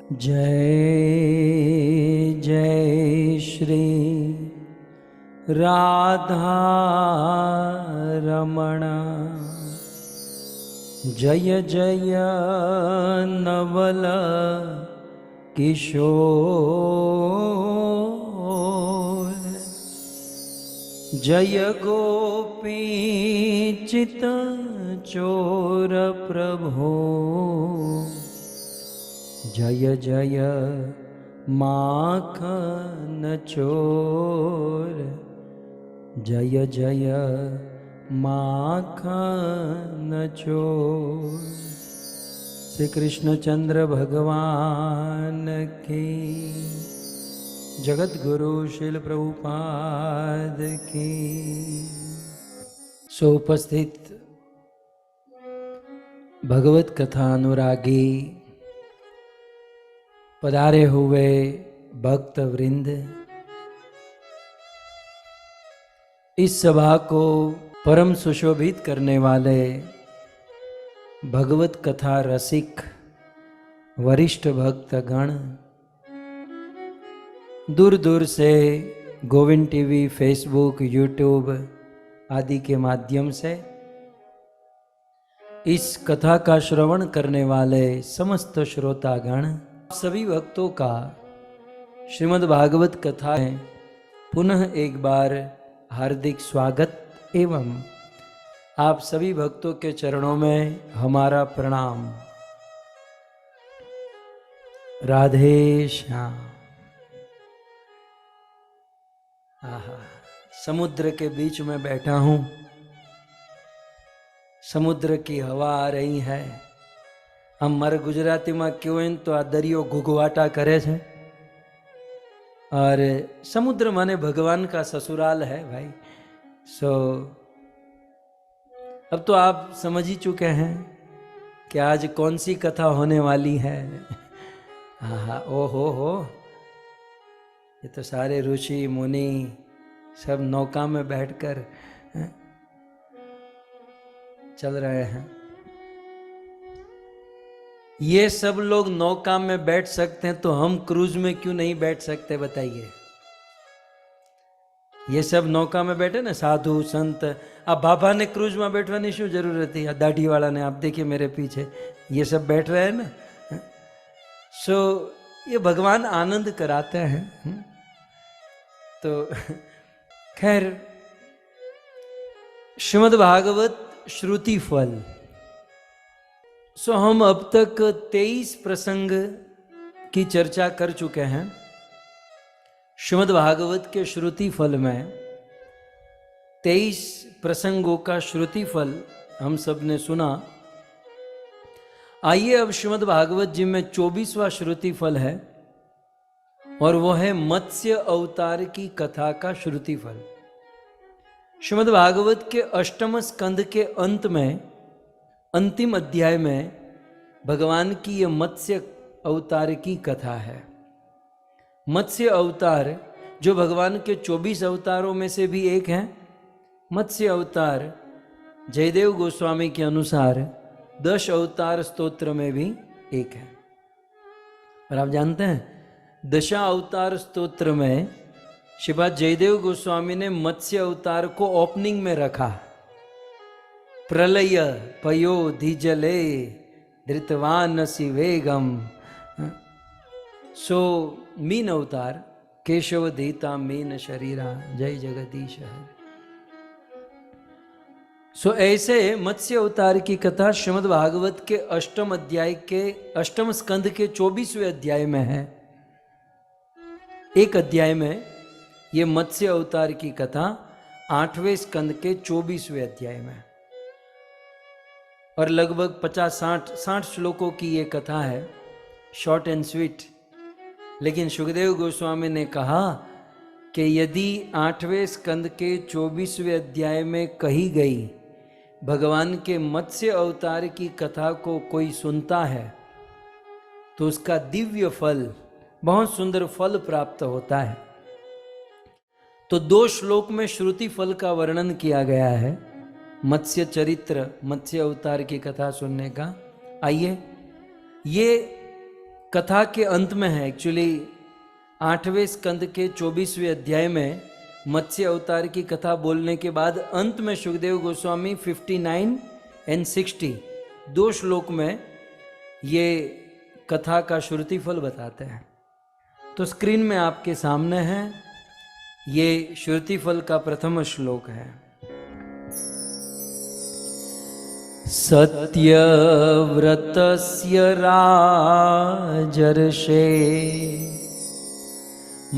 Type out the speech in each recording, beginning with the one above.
जय जय श्री राधा रमण, जय जय नवल किशोर, जय गोपी चित चोर प्रभो, जय जय माखन चोर, जय जय माखन चोर। श्री कृष्णचंद्र भगवान की, जगत गुरु श्रील प्रभुपाद की। सो उपस्थित भगवत कथा अनुरागी पधारे हुए भक्त वृंद, इस सभा को परम सुशोभित करने वाले भगवत कथा रसिक वरिष्ठ भक्त गण, दूर दूर से गोविंद टीवी, फेसबुक, यूट्यूब आदि के माध्यम से इस कथा का श्रवण करने वाले समस्त श्रोतागण, सभी भक्तों का श्रीमद् भागवत कथा में पुनः एक बार हार्दिक स्वागत एवं आप सभी भक्तों के चरणों में हमारा प्रणाम। राधे श्याम। आहा, समुद्र के बीच में बैठा हूं, समुद्र की हवा आ रही है। हम मर गुजराती में क्यों तो आ दरियो घुघवाटा करे छे, और समुद्र माने भगवान का ससुराल है भाई। सो अब तो आप समझ ही चुके हैं कि आज कौन सी कथा होने वाली है। हाँ, ओ हो, ये तो सारे ऋषि मुनि सब नौका में बैठकर चल रहे हैं। ये सब लोग नौका में बैठ सकते हैं तो हम क्रूज में क्यों नहीं बैठ सकते बताइए। ये सब नौका में बैठे ना, साधु संत। अब बाबा ने क्रूज में बैठवानी शू जरूरत है, दाढ़ी वाला ने, आप देखिए मेरे पीछे ये सब बैठ रहे हैं ना। सो ये भगवान आनंद कराते हैं। तो खैर, श्रीमद् भागवत श्रुति फल। सो हम अब तक 23 प्रसंग की चर्चा कर चुके हैं। श्रीमद् भागवत के श्रुति फल में 23 प्रसंगों का श्रुति फल हम सब ने सुना। आइए अब श्रीमद् भागवत जी में 24वां श्रुति फल है, और वो है मत्स्य अवतार की कथा का श्रुति फल। श्रीमद् भागवत के 8वें स्कंद के अंत में, अंतिम अध्याय में भगवान की ये मत्स्य अवतार की कथा है। मत्स्य अवतार जो भगवान के 24 अवतारों में से भी एक है। मत्स्य अवतार जयदेव गोस्वामी के अनुसार 10 अवतार स्तोत्र में भी एक है। और आप जानते हैं, दशा अवतार स्तोत्र में श्रीपाद जयदेव गोस्वामी ने मत्स्य अवतार को ओपनिंग में रखा। प्रलय पयो धीजले धृतवानसि वेगम। सो मीन अवतार केशव देता मीन शरीरा, जय जगदीश है। सो ऐसे मत्स्य अवतार की कथा श्रीमद् भागवत के 8वें अध्याय के 8वें स्कंद के 24वें अध्याय में है। एक अध्याय में ये मत्स्य अवतार की कथा 8वें स्कंद के 24वें अध्याय में, और लगभग 50-60 श्लोकों की ये कथा है। Short and sweet. लेकिन सुखदेव गोस्वामी ने कहा कि यदि 8वें स्कंद के 24वें अध्याय में कही गई भगवान के मत्स्य अवतार की कथा को कोई सुनता है तो उसका दिव्य फल, बहुत सुंदर फल प्राप्त होता है। तो 2 श्लोक में श्रुति फल का वर्णन किया गया है, मत्स्य चरित्र, मत्स्य अवतार की कथा सुनने का। आइए, ये कथा के अंत में है। एक्चुअली 8वें स्कंद के 24वें अध्याय में मत्स्य अवतार की कथा बोलने के बाद अंत में सुखदेव गोस्वामी 59 एंड 60 2 श्लोक में ये कथा का श्रुति फल बताते हैं। तो स्क्रीन में आपके सामने है, ये श्रुति फल का प्रथम श्लोक है। सत्यव्रतस्य राजर्षे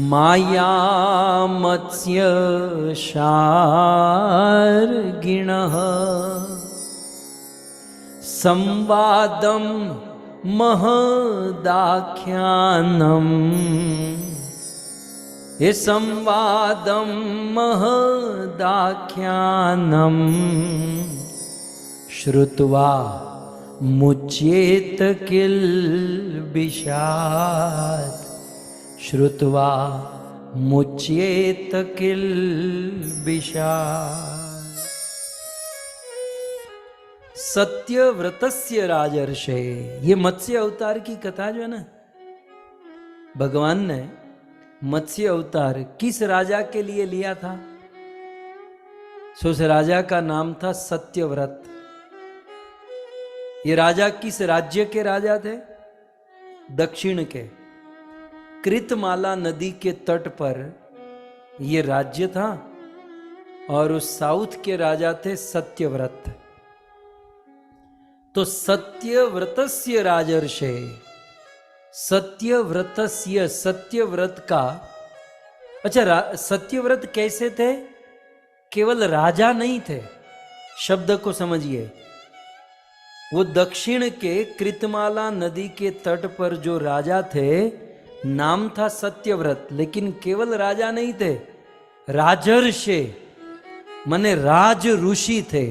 माया मत्स्य शार्गिणः संवादं महदाख्यानम् ये संवादं महदाख्यानम् श्रुत्वा मुच्येत किल्बिषात् श्रुत्वा मुच्येत किल्बिषात्। सत्यव्रतस्य राजर्षे, ये मत्स्य अवतार की कथा जो है ना, भगवान ने मत्स्य अवतार किस राजा के लिए लिया था? सो उस राजा का नाम था सत्यव्रत। ये राजा किस राज्य के राजा थे? दक्षिण के कृतमाला नदी के तट पर ये राज्य था, और उस साउथ के राजा थे सत्यव्रत। तो सत्यव्रतस्य राजर्षे, सत्यव्रतस्य, सत्यव्रत का, अच्छा सत्यव्रत कैसे थे? केवल राजा नहीं थे, शब्द को समझिए। वो दक्षिण के कृतमाला नदी के तट पर जो राजा थे, नाम था सत्यव्रत, लेकिन केवल राजा नहीं थे, राजर्षे माने राज ऋषि थे।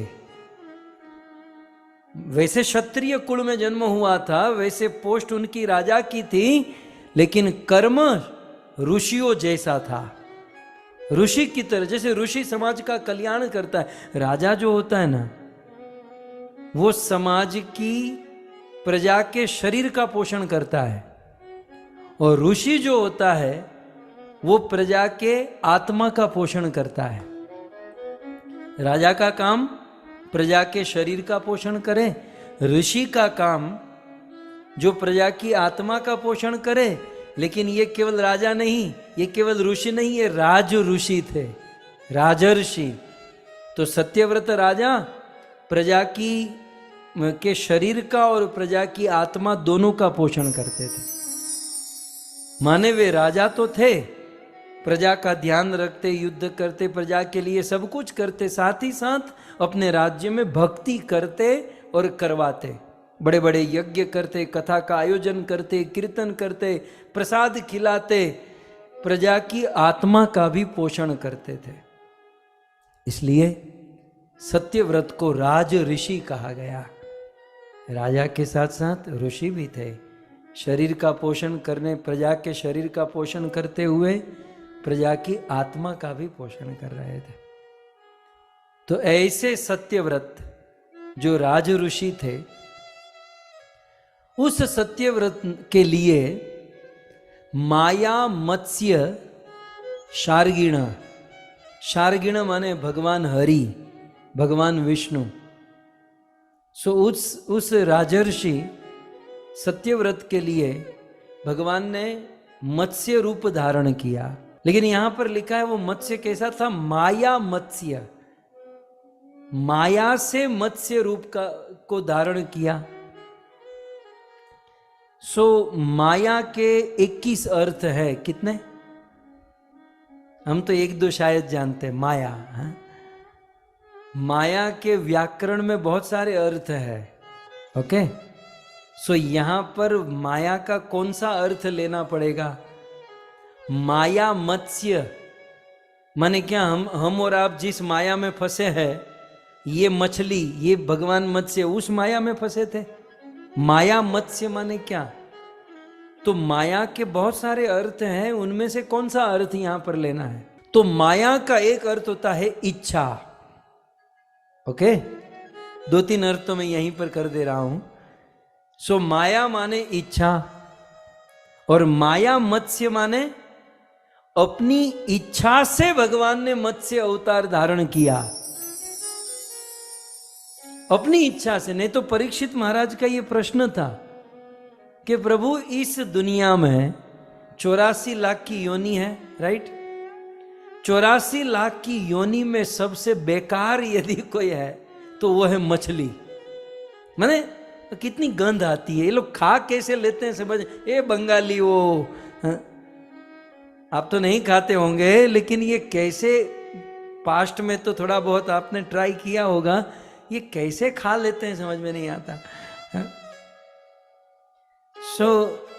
वैसे क्षत्रिय कुल में जन्म हुआ था, वैसे पोस्ट उनकी राजा की थी, लेकिन कर्म ऋषियों जैसा था, ऋषि की तरह। जैसे ऋषि समाज का कल्याण करता है, राजा जो होता है ना, वो समाज की प्रजा के शरीर का पोषण करता है, और ऋषि जो होता है वो प्रजा के आत्मा का पोषण करता है। राजा का काम प्रजा के शरीर का पोषण करे, ऋषि का काम जो प्रजा की आत्मा का पोषण करे। लेकिन ये केवल राजा नहीं, ये केवल ऋषि नहीं, ये राज ऋषि थे, राजर्षि। तो सत्यव्रत राजा प्रजा की के शरीर का और प्रजा की आत्मा दोनों का पोषण करते थे। माने वे राजा तो थे, प्रजा का ध्यान रखते, युद्ध करते, प्रजा के लिए सब कुछ करते, साथ ही साथ अपने राज्य में भक्ति करते और करवाते, बड़े बड़े यज्ञ करते, कथा का आयोजन करते, कीर्तन करते, प्रसाद खिलाते, प्रजा की आत्मा का भी पोषण करते थे। इसलिए सत्यव्रत को राज ऋषि कहा गया। राजा के साथ साथ ऋषि भी थे, शरीर का पोषण करने, प्रजा के शरीर का पोषण करते हुए प्रजा की आत्मा का भी पोषण कर रहे थे। तो ऐसे सत्यव्रत जो राज ऋषि थे, उस सत्यव्रत के लिए माया मत्स्य शार्गिण, शार्गिण माने भगवान हरि, भगवान विष्णु। सो उस राजर्षि सत्यव्रत के लिए भगवान ने मत्स्य रूप धारण किया। लेकिन यहां पर लिखा है वो मत्स्य कैसा था? माया मत्स्य, माया से मत्स्य रूप को धारण किया। सो माया के 21 अर्थ है। कितने? हम तो 1-2 शायद जानते हैं। माया है? माया के व्याकरण में बहुत सारे अर्थ है। ओके, सो यहां पर माया का कौन सा अर्थ लेना पड़ेगा? माया मत्स्य माने क्या? हम और आप जिस माया में फंसे हैं, ये मछली, ये भगवान मत्स्य उस माया में फंसे थे। माया मत्स्य माने क्या? तो माया के बहुत सारे अर्थ हैं, उनमें से कौन सा अर्थ यहां पर लेना है? तो माया का एक अर्थ होता है इच्छा। ओके, 2-3 अर्थ तो मैं यहीं पर कर दे रहा हूं। सो माया माने इच्छा, और माया मत्स्य माने अपनी इच्छा से भगवान ने मत्स्य अवतार धारण किया, अपनी इच्छा से। नहीं तो परीक्षित महाराज का यह प्रश्न था कि प्रभु इस दुनिया में 84 लाख की योनि है, राइट? 84 लाख की योनि में सबसे बेकार यदि कोई है तो वो है मछली। माने कितनी गंध आती है, ये लोग खा कैसे लेते हैं समझ। ए बंगाली वो, आप तो नहीं खाते होंगे, लेकिन ये कैसे, पास्ट में तो थोड़ा बहुत आपने ट्राई किया होगा, ये कैसे खा लेते हैं समझ में नहीं आता।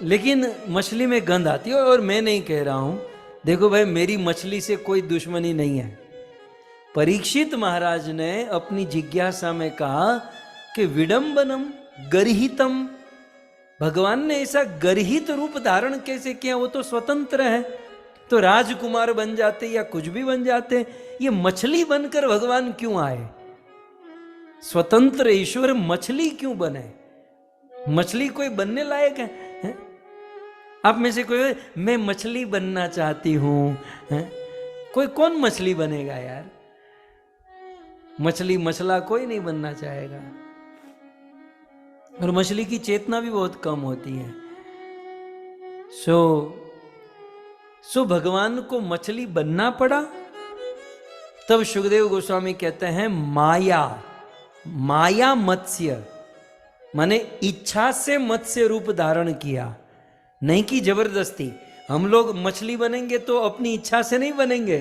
लेकिन मछली में गंध आती है। और मैं नहीं कह रहा हूं, देखो भाई मेरी मछली से कोई दुश्मनी नहीं है। परीक्षित महाराज ने अपनी जिज्ञासा में कहा कि विडंबनम गर्हितम, भगवान ने ऐसा गर्हित रूप धारण कैसे किया? वो तो स्वतंत्र है, तो राजकुमार बन जाते या कुछ भी बन जाते, ये मछली बनकर भगवान क्यों आए? स्वतंत्र ईश्वर मछली क्यों बने? मछली कोई बनने लायक है? आप में से कोई मैं मछली बनना चाहती हूं, कोई कौन मछली बनेगा यार? मछली मछला कोई नहीं बनना चाहेगा। और मछली की चेतना भी बहुत कम होती है। सो भगवान को मछली बनना पड़ा। तब सुखदेव गोस्वामी कहते हैं माया मत्स्य माने इच्छा से मत्स्य रूप धारण किया, नहीं कि जबरदस्ती। हम लोग मछली बनेंगे तो अपनी इच्छा से नहीं बनेंगे।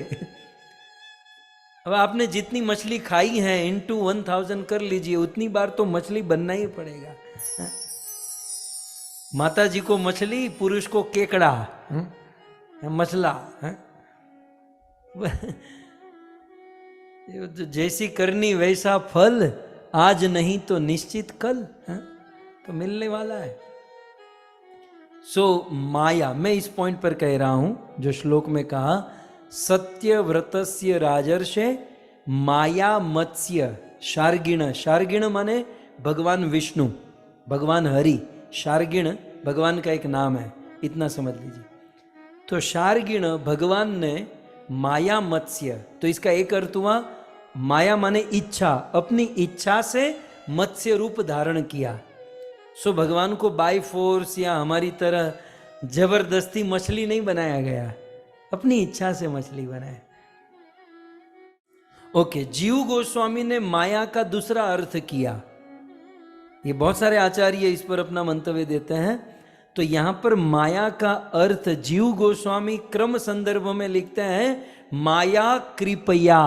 अब आपने जितनी मछली खाई है इंटू 1000 कर लीजिए, उतनी बार तो मछली बनना ही पड़ेगा। माता जी को मछली, पुरुष को केकड़ा, मछला। जैसी करनी वैसा फल, आज नहीं तो निश्चित कल तो मिलने वाला है। माया, मैं इस पॉइंट पर कह रहा हूं जो श्लोक में कहा, सत्यव्रतस्य राजर्षे माया मत्स्य शार्गिण। शार्गिण माने भगवान विष्णु, भगवान हरि। शार्गिण भगवान का एक नाम है, इतना समझ लीजिए। तो शार्गिण भगवान ने माया मत्स्य, तो इसका एक अर्थ हुआ माया माने इच्छा, अपनी इच्छा से मत्स्य रूप धारण किया। भगवान को बाय फोर्स या हमारी तरह जबरदस्ती मछली नहीं बनाया गया, अपनी इच्छा से मछली बनाया। ओके, जीव गोस्वामी ने माया का दूसरा अर्थ किया। ये बहुत सारे आचार्य इस पर अपना मंतव्य देते हैं। तो यहां पर माया का अर्थ जीव गोस्वामी क्रम संदर्भ में लिखते हैं माया कृपया।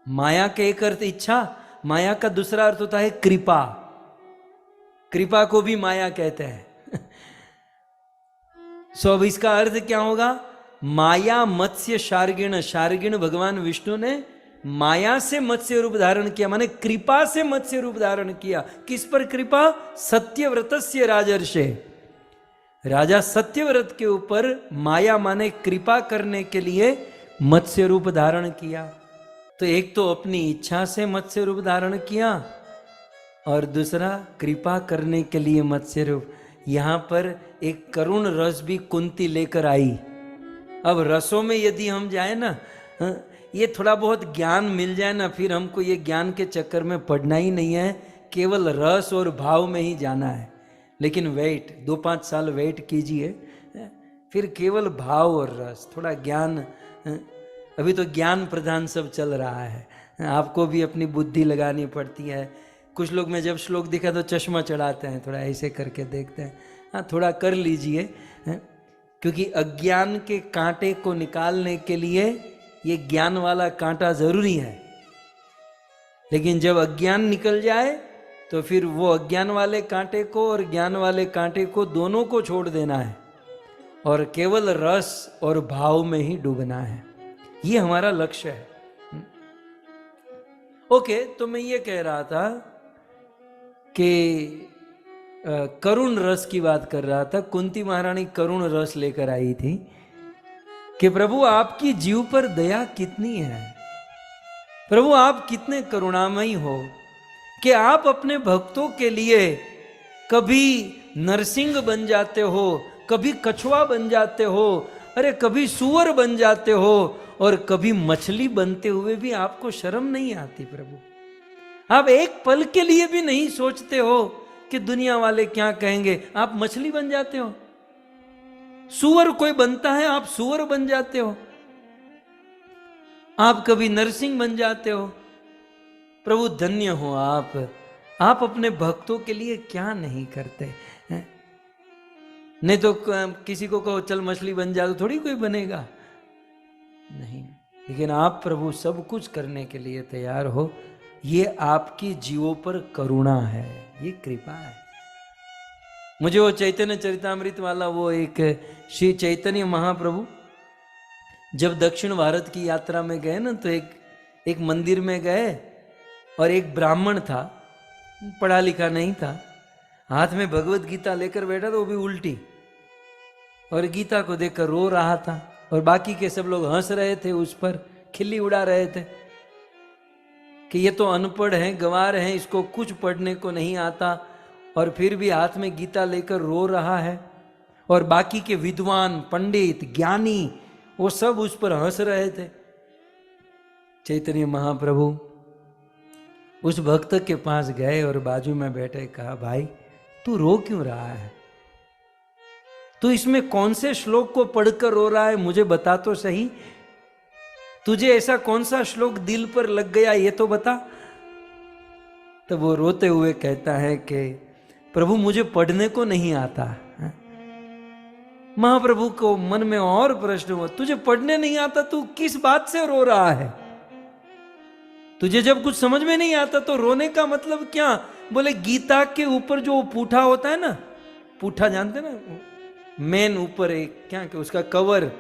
माया का एक अर्थ इच्छा, माया का दूसरा अर्थ होता है कृपा। कृपा को भी माया कहते हैं। अब इसका अर्थ क्या होगा? माया मत्स्य शार्गिण। शार्गिण भगवान विष्णु ने माया से मत्स्य रूप धारण किया, माने कृपा से मत्स्य रूप धारण किया। किस पर कृपा? सत्यव्रतस्य राजर्षे, राजा सत्यव्रत के ऊपर माया माने कृपा करने के लिए मत्स्य रूप धारण किया। तो एक तो अपनी इच्छा से मत्स्य रूप धारण किया, और दूसरा कृपा करने के लिए मत्स्य रूप। यहां पर एक करुण रस भी कुंती लेकर आई। अब रसों में यदि हम जाए ना, ये थोड़ा बहुत ज्ञान मिल जाए ना, फिर हमको ये ज्ञान के चक्कर में पढ़ना ही नहीं है, केवल रस और भाव में ही जाना है। लेकिन वेट, 2-5 साल वेट कीजिए, फिर केवल भाव और रस, थोड़ा ज्ञान। अभी तो ज्ञान प्रधान सब चल रहा है, आपको भी अपनी बुद्धि लगानी पड़ती है। कुछ लोग, में जब श्लोक दिखा तो चश्मा चढ़ाते हैं, थोड़ा ऐसे करके देखते हैं। हाँ, थोड़ा कर लीजिए, क्योंकि अज्ञान के कांटे को निकालने के लिए ये ज्ञान वाला कांटा जरूरी है। लेकिन जब अज्ञान निकल जाए तो फिर वो अज्ञान वाले कांटे को और ज्ञान वाले कांटे को, दोनों को छोड़ देना है, और केवल रस और भाव में ही डूबना है। ये हमारा लक्ष्य है। ओके, तो मैं ये कह रहा था कि करुण रस की बात कर रहा था। कुंती महारानी करुण रस लेकर आई थी कि प्रभु आपकी जीव पर दया कितनी है, प्रभु आप कितने करुणामयी हो कि आप अपने भक्तों के लिए कभी नरसिंह बन जाते हो, कभी कछुआ बन जाते हो, अरे कभी सूअर बन जाते हो, और कभी मछली बनते हुए भी आपको शर्म नहीं आती प्रभु। आप एक पल के लिए भी नहीं सोचते हो कि दुनिया वाले क्या कहेंगे, आप मछली बन जाते हो। सूअर कोई बनता है, आप सूअर बन जाते हो। आप कभी नरसिंह बन जाते हो। प्रभु धन्य हो आप अपने भक्तों के लिए क्या नहीं करते हैं? नहीं तो किसी को कहो चल मछली बन जा तो थोड़ी कोई बनेगा, नहीं। लेकिन आप प्रभु सब कुछ करने के लिए तैयार हो। ये आपकी जीवों पर करुणा है, ये कृपा है। मुझे वो चैतन्य चरितामृत वाला वो एक श्री चैतन्य महाप्रभु जब दक्षिण भारत की यात्रा में गए ना, तो एक मंदिर में गए और एक ब्राह्मण था, पढ़ा लिखा नहीं था, हाथ में भगवत गीता लेकर बैठा था, वो भी उल्टी, और गीता को देखकर रो रहा था। और बाकी के सब लोग हंस रहे थे, उस पर खिल्ली उड़ा रहे थे कि ये तो अनपढ़ है, गंवार है, इसको कुछ पढ़ने को नहीं आता, और फिर भी हाथ में गीता लेकर रो रहा है। और बाकी के विद्वान, पंडित, ज्ञानी, वो सब उस पर हंस रहे थे। चैतन्य महाप्रभु उस भक्त के पास गए और बाजू में बैठे कहा, भाई तू रो क्यों रहा है? तू इसमें कौन से श्लोक को पढ़कर रो रहा है, मुझे बता तो सही। तुझे ऐसा कौन सा श्लोक दिल पर लग गया, ये तो बता। तो वो रोते हुए कहता है कि प्रभु मुझे पढ़ने को नहीं आता। महाप्रभु को मन में और प्रश्न हुआ, तुझे पढ़ने नहीं आता, तू किस बात से रो रहा है? तुझे जब कुछ समझ में नहीं आता तो रोने का मतलब क्या? बोले गीता के ऊपर जो पूठा होता है ना, पूठा जानते ना, मेन ऊपर एक क्या कि उसका कवर,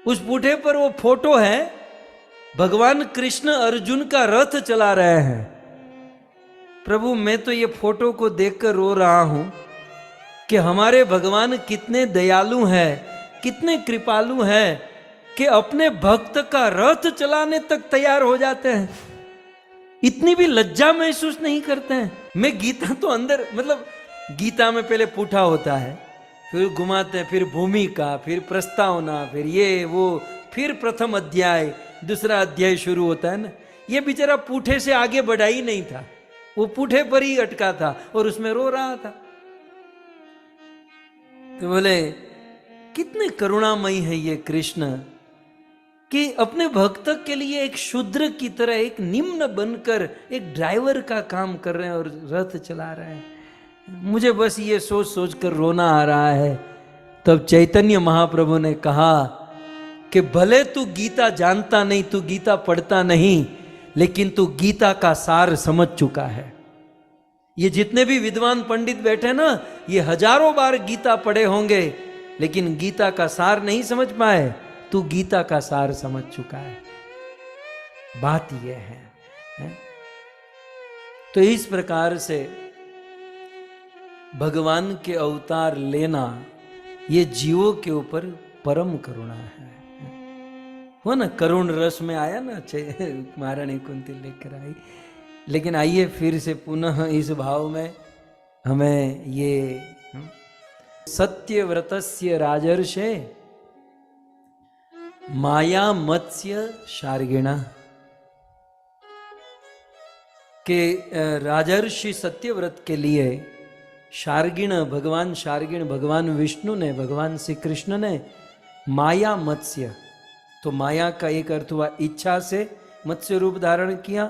उस पूठे पर वो फोटो है, भगवान कृष्ण अर्जुन का रथ चला रहे हैं। प्रभु मैं तो ये फोटो को देखकर रो रहा हूं कि हमारे भगवान कितने दयालु हैं, कितने कृपालु हैं कि अपने भक्त का रथ चलाने तक तैयार हो जाते हैं। इतनी भी लज्जा महसूस नहीं करते हैं। मैं गीता तो अंदर, मतलब गीता में पहले पूठा होता है, फिर घुमाते हैं, फिर भूमिका, फिर प्रस्तावना, फिर ये वो, फिर प्रथम अध्याय, दूसरा अध्याय शुरू होता है ना। ये बेचारा पूठे से आगे बढ़ा ही नहीं था, वो पूठे पर ही अटका था और उसमें रो रहा था। तो बोले कितने करुणामयी है ये कृष्ण कि अपने भक्त के लिए एक शूद्र की तरह, एक निम्न बनकर एक ड्राइवर का काम कर रहे हैं और रथ चला रहे हैं। मुझे बस ये सोच सोच कर रोना आ रहा है। तब चैतन्य महाप्रभु ने कहा कि भले तू गीता जानता नहीं, तू गीता पढ़ता नहीं, लेकिन तू गीता का सार समझ चुका है। ये जितने भी विद्वान पंडित बैठे ना, ये हजारों बार गीता पढ़े होंगे, लेकिन गीता का सार नहीं समझ पाए। तू गीता का सार समझ चुका है। बात यह है? तो इस प्रकार से भगवान के अवतार लेना ये जीवों के ऊपर परम करुणा है। हो ना, करुण रस में आया ना, महारानी कुंती लेकर आई। लेकिन आइए फिर से पुनः इस भाव में हमें ये सत्यव्रतस्य राजर्षे माया मत्स्य शार्गिणा के राजर्षि सत्यव्रत के लिए शार्गिण, भगवान शार्गिण, भगवान विष्णु ने, भगवान श्री कृष्ण ने माया मत्स्य, तो माया का एक अर्थ हुआ इच्छा से मत्स्य रूप धारण किया,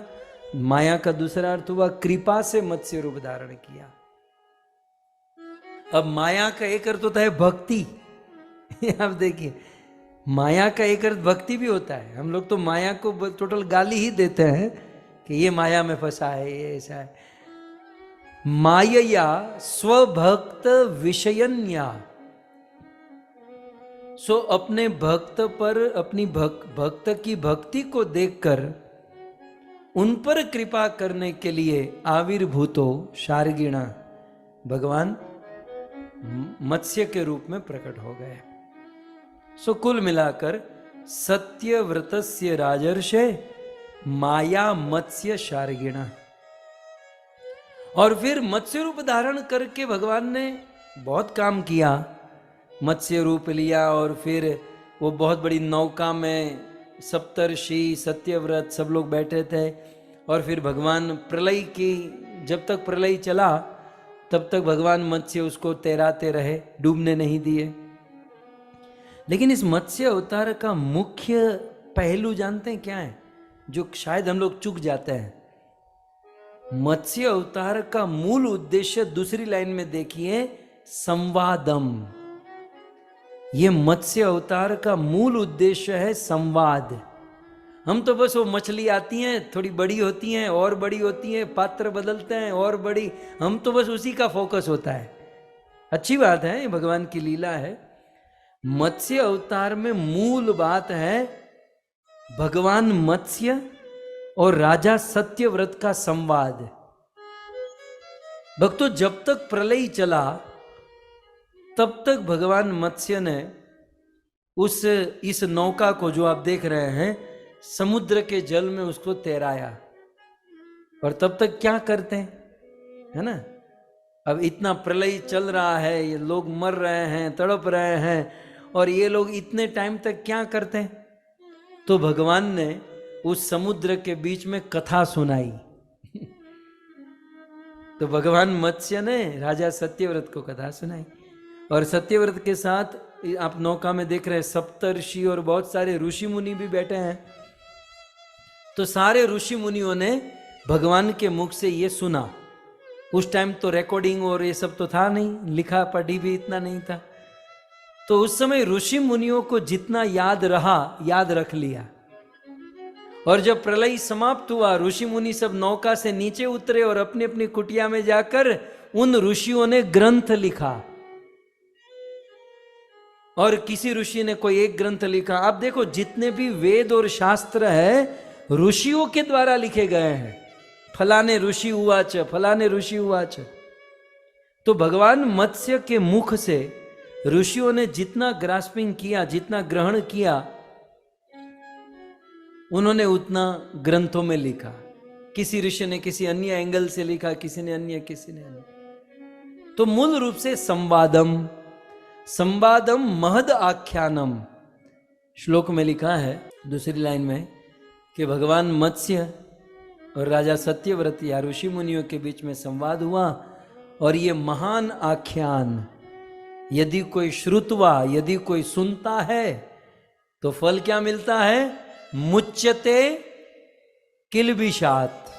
माया का दूसरा अर्थ हुआ कृपा से मत्स्य रूप धारण किया। अब माया का एक अर्थ होता है भक्ति। आप देखिए, माया का एक अर्थ भक्ति भी होता है। हम लोग तो माया को टोटल गाली ही देते हैं कि ये माया में फंसा है, ये ऐसा है। मायया स्वभक्त विषयन्या, सो अपने भक्त पर, अपनी भक्त की भक्ति को देखकर उन पर कृपा करने के लिए आविर्भूतो शार्गिणा, भगवान मत्स्य के रूप में प्रकट हो गए। सो कुल मिलाकर सत्यव्रतस्य राजर्षे माया मत्स्य शार्गिणा। और फिर मत्स्य रूप धारण करके भगवान ने बहुत काम किया, मत्स्य रूप लिया और फिर वो बहुत बड़ी नौका में सप्तर्षि सत्यव्रत सब लोग बैठे थे और फिर भगवान प्रलय की, जब तक प्रलय चला तब तक भगवान मत्स्य उसको तैराते रहे, डूबने नहीं दिए। लेकिन इस मत्स्य अवतार का मुख्य पहलू जानते हैं क्या है, जो शायद हम लोग चूक जाते हैं? मत्स्य अवतार का मूल उद्देश्य दूसरी लाइन में देखिए, संवादम। ये मत्स्य अवतार का मूल उद्देश्य है संवाद। हम तो बस वो मछली आती हैं, थोड़ी बड़ी होती हैं और बड़ी होती हैं, पात्र बदलते हैं और बड़ी, हम तो बस उसी का फोकस होता है। अच्छी बात है, ये भगवान की लीला है। मत्स्य अवतार में मूल बात है भगवान मत्स्य और राजा सत्यव्रत का संवाद। भक्तों, जब तक प्रलय चला तब तक भगवान मत्स्य ने इस नौका को जो आप देख रहे हैं समुद्र के जल में उसको तैराया। और तब तक क्या करते हैं, है ना? अब इतना प्रलय चल रहा है, ये लोग मर रहे हैं, तड़प रहे हैं, और ये लोग इतने टाइम तक क्या करते हैं? तो भगवान ने उस समुद्र के बीच में कथा सुनाई। तो भगवान मत्स्य ने राजा सत्यव्रत को कथा सुनाई, और सत्यव्रत के साथ आप नौका में देख रहे हैं सप्तर्षि और बहुत सारे ऋषि मुनि भी बैठे हैं। तो सारे ऋषि मुनियों ने भगवान के मुख से ये सुना। उस टाइम तो रिकॉर्डिंग और ये सब तो था नहीं, लिखा पढ़ी भी इतना नहीं था। तो उस समय ऋषि मुनियों को जितना याद रहा, याद रख लिया। और जब प्रलय समाप्त हुआ, ऋषि मुनि सब नौका से नीचे उतरे और अपनी अपनी कुटिया में जाकर उन ऋषियों ने ग्रंथ लिखा। और किसी ऋषि ने कोई एक ग्रंथ लिखा। आप देखो, जितने भी वेद और शास्त्र है ऋषियों के द्वारा लिखे गए हैं। फलाने ऋषि उवाच, फलाने ऋषि उवाच। तो भगवान मत्स्य के मुख से ऋषियों ने जितना ग्रास्पिंग किया, जितना ग्रहण किया, उन्होंने उतना ग्रंथों में लिखा। किसी ऋषि ने किसी अन्य एंगल से लिखा, किसी ने अन्य, किसी ने अन्य। तो मूल रूप से संवादम, संवादम महद आख्यानम। श्लोक में लिखा है दूसरी लाइन में कि भगवान मत्स्य और राजा सत्यव्रत या ऋषि मुनियों के बीच में संवाद हुआ, और ये महान आख्यान यदि कोई श्रुतवा, यदि कोई सुनता है तो फल क्या मिलता है? मुच्यते किल्बिषात्।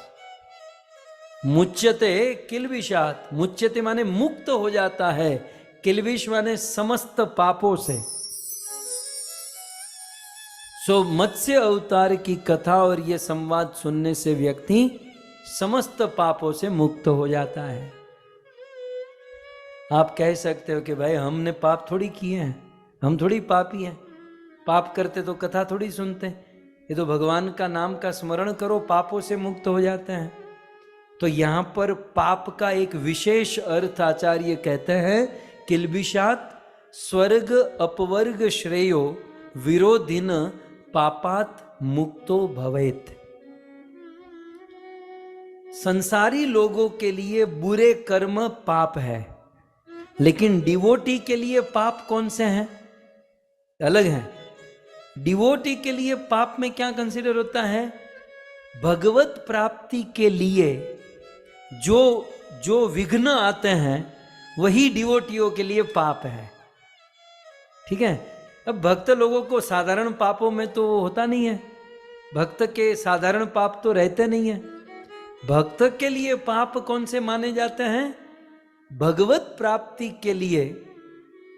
मुच्यते किल्बिषात्, मुच्यते माने मुक्त हो जाता है, किल्बिष माने समस्त पापों से। सो मत्स्य अवतार की कथा और ये संवाद सुनने से व्यक्ति समस्त पापों से मुक्त हो जाता है। आप कह सकते हो कि भाई हमने पाप थोड़ी किए हैं, हम थोड़ी पापी हैं, पाप करते तो कथा थोड़ी सुनते हैं, ये तो भगवान का नाम का स्मरण करो, पापों से मुक्त हो जाते हैं। तो यहां पर पाप का एक विशेष अर्थ आचार्य कहते हैं, किल्बिषात् स्वर्ग अपवर्ग श्रेयो विरोधिन पापात मुक्तो भवेत। संसारी लोगों के लिए बुरे कर्म पाप है, लेकिन डिवोटी के लिए पाप कौन से हैं? अलग हैं। डिवोटी के लिए पाप में क्या कंसीडर होता है? भगवत प्राप्ति के लिए जो विघ्न आते हैं वही डिवोटियों के लिए पाप है। ठीक है। अब भक्त लोगों को साधारण पापों में तो होता नहीं है, भक्त के साधारण पाप तो रहते नहीं है। भक्त के लिए पाप कौन से माने जाते हैं? भगवत प्राप्ति के लिए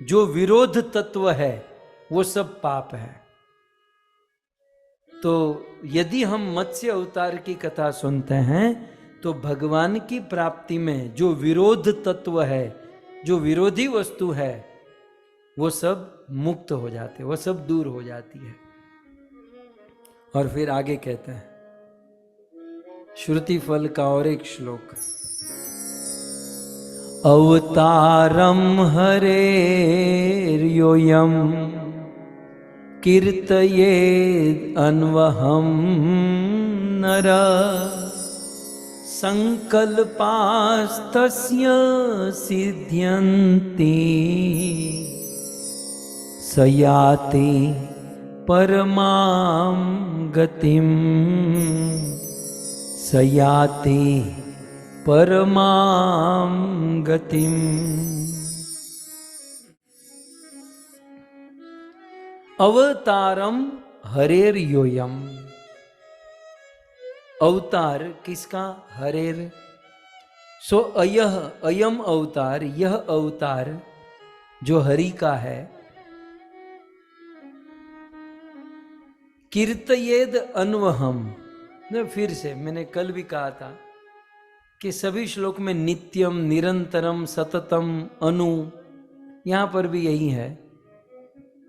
जो विरोध तत्व है वो सब पाप है। तो यदि हम मत्स्य अवतार की कथा सुनते हैं तो भगवान की प्राप्ति में जो विरोध तत्व है, जो विरोधी वस्तु है, वो सब मुक्त हो जाते, वो सब दूर हो जाती है। और फिर आगे कहते हैं श्रुति फल का और एक श्लोक, अवतारम हरेर्योयम कीर्तये अन्वहम नर संकल्पास्तस्य सिद्ध्यन्ति स याति परमां गतिं स याति परमां गतिं। अवतारम हरेर योयम। अवतार किसका? हरेर। सो अयम अवतार, यह अवतार जो हरि का है। कीर्तयेद अन्वहम। फिर से मैंने कल भी कहा था कि सभी श्लोक में नित्यम, निरंतरम, सततम, अनु, यहां पर भी यही है।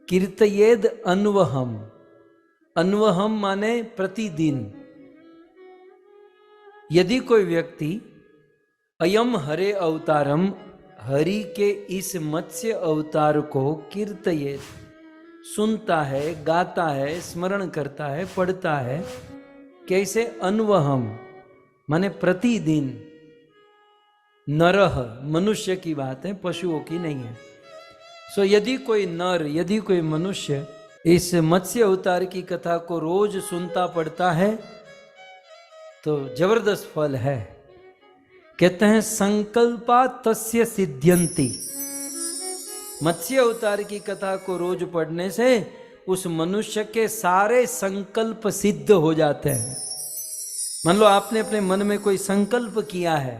कीर्तयेद अन्वहम। अन्वहम माने प्रतिदिन। यदि कोई व्यक्ति अयम हरे अवतारम, हरि के इस मत्स्य अवतार को कीर्तयेद, सुनता है, गाता है, स्मरण करता है, पढ़ता है, कैसे? अन्वहम माने प्रतिदिन। नरह, मनुष्य की बात है, पशुओं की नहीं है। सो यदि कोई नर, यदि कोई मनुष्य इस मत्स्य अवतार की कथा को रोज सुनता पढ़ता है तो जबरदस्त फल है। कहते हैं संकल्पा तस्य सिद्ध्यन्ति। मत्स्य अवतार की कथा को रोज पढ़ने से उस मनुष्य के सारे संकल्प सिद्ध हो जाते हैं। मान लो आपने अपने मन में कोई संकल्प किया है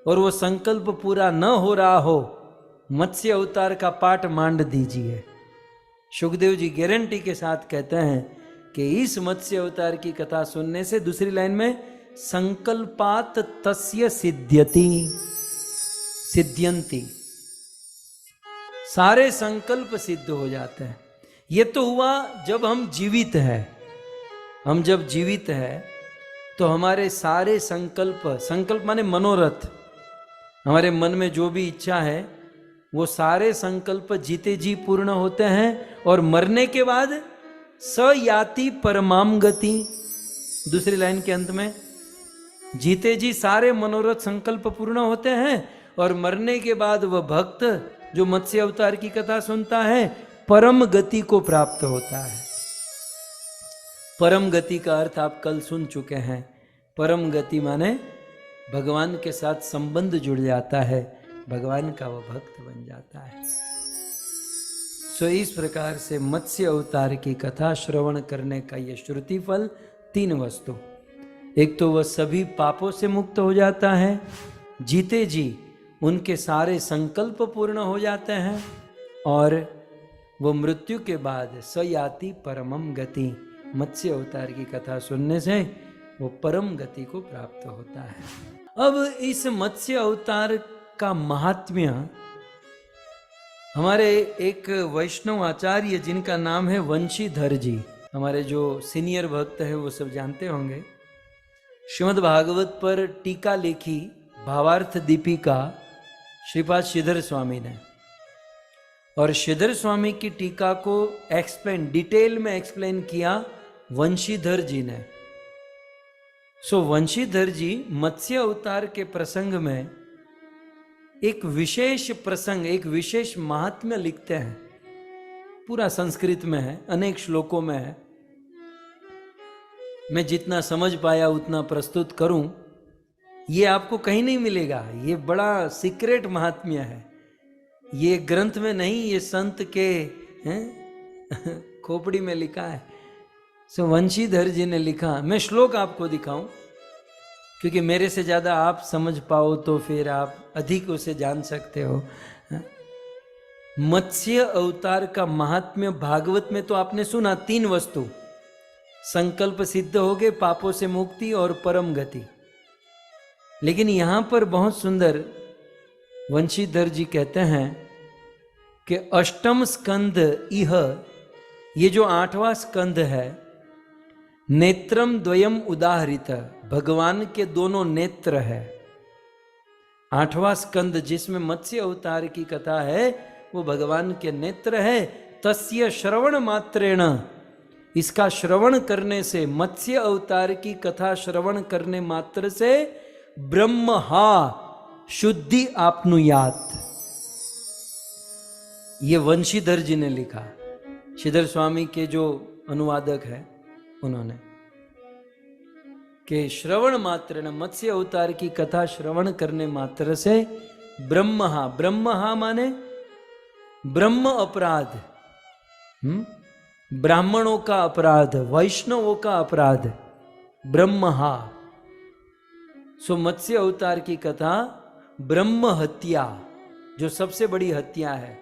और वो संकल्प पूरा न हो रहा हो, मत्स्य अवतार का पाठ मांड दीजिए। सुखदेव जी गारंटी के साथ कहते हैं कि इस मत्स्य अवतार की कथा सुनने से, दूसरी लाइन में, संकल्पात तस्य सिद्ध्यति, सिद्ध्यन्ति, सारे संकल्प सिद्ध हो जाते हैं। ये तो हुआ जब हम जीवित हैं। हम जब जीवित हैं तो हमारे सारे संकल्प, संकल्प माने मनोरथ, हमारे मन में जो भी इच्छा है वो सारे संकल्प जीते जी पूर्ण होते हैं। और मरने के बाद स याति परमाम गति, दूसरी लाइन के अंत में, जीते जी सारे मनोरथ संकल्प पूर्ण होते हैं और मरने के बाद वह भक्त जो मत्स्य अवतार की कथा सुनता है परम गति को प्राप्त होता है। परम गति का अर्थ आप कल सुन चुके हैं। परम गति माने भगवान के साथ संबंध जुड़ जाता है, भगवान का वह भक्त बन जाता है। सो इस प्रकार से मत्स्य अवतार की कथा श्रवण करने का यह श्रुति फल, 3 वस्तु। एक तो वह सभी पापों से मुक्त हो जाता है, जीते जी उनके सारे संकल्प पूर्ण हो जाते हैं, और वो मृत्यु के बाद स याति परमम गति, मत्स्य अवतार की कथा सुनने से वो परम गति को प्राप्त होता है। अब इस मत्स्य अवतार का महात्म्य हमारे एक वैष्णव आचार्य जिनका नाम है वंशीधर जी, हमारे जो सीनियर भक्त है वो सब जानते होंगे। श्रीमद् भागवत पर टीका लिखी भावार्थ दीपिका श्रीपाद श्रीधर स्वामी ने, और श्रीधर स्वामी की टीका को डिटेल में एक्सप्लेन किया वंशीधर जी ने। सो वंशीधर जी मत्स्य अवतार के प्रसंग में एक विशेष प्रसंग, एक विशेष महात्म्य लिखते हैं। पूरा संस्कृत में है, अनेक श्लोकों में है। मैं जितना समझ पाया उतना प्रस्तुत करूं। ये आपको कहीं नहीं मिलेगा, ये बड़ा सीक्रेट महात्म्य है। ये ग्रंथ में नहीं, ये संत के खोपड़ी में लिखा है। सो वंशीधर जी ने लिखा। मैं श्लोक आपको दिखाऊं क्योंकि मेरे से ज्यादा आप समझ पाओ तो फिर आप अधिक उसे जान सकते हो। मत्स्य अवतार का महात्म्य भागवत में तो आपने सुना, 3 वस्तु, संकल्प सिद्ध हो गए, पापों से मुक्ति और परम गति। लेकिन यहां पर बहुत सुंदर वंशीधर जी कहते हैं कि अष्टम स्कंद इह, ये जो 8वां स्कंद है, नेत्रम द्वयम उदाहरित, भगवान के दोनों नेत्र है। 8वां स्कंद जिसमें मत्स्य अवतार की कथा है वो भगवान के नेत्र है। तस्य श्रवण मात्रेण, इसका श्रवण करने से, मत्स्य अवतार की कथा श्रवण करने मात्र से ब्रह्म हा शुद्धि आपनु यात। ये वंशीधर जी ने लिखा, श्रीधर स्वामी के जो अनुवादक है उन्होंने, कि श्रवण मात्र न मत्स्य अवतार की कथा श्रवण करने मात्र से ब्रह्महा माने ब्रह्म अपराध, ब्राह्मणों का अपराध, वैष्णवों का अपराध, ब्रह्महा। सो मत्स्य अवतार की कथा ब्रह्म हत्या, जो सबसे बड़ी हत्या है,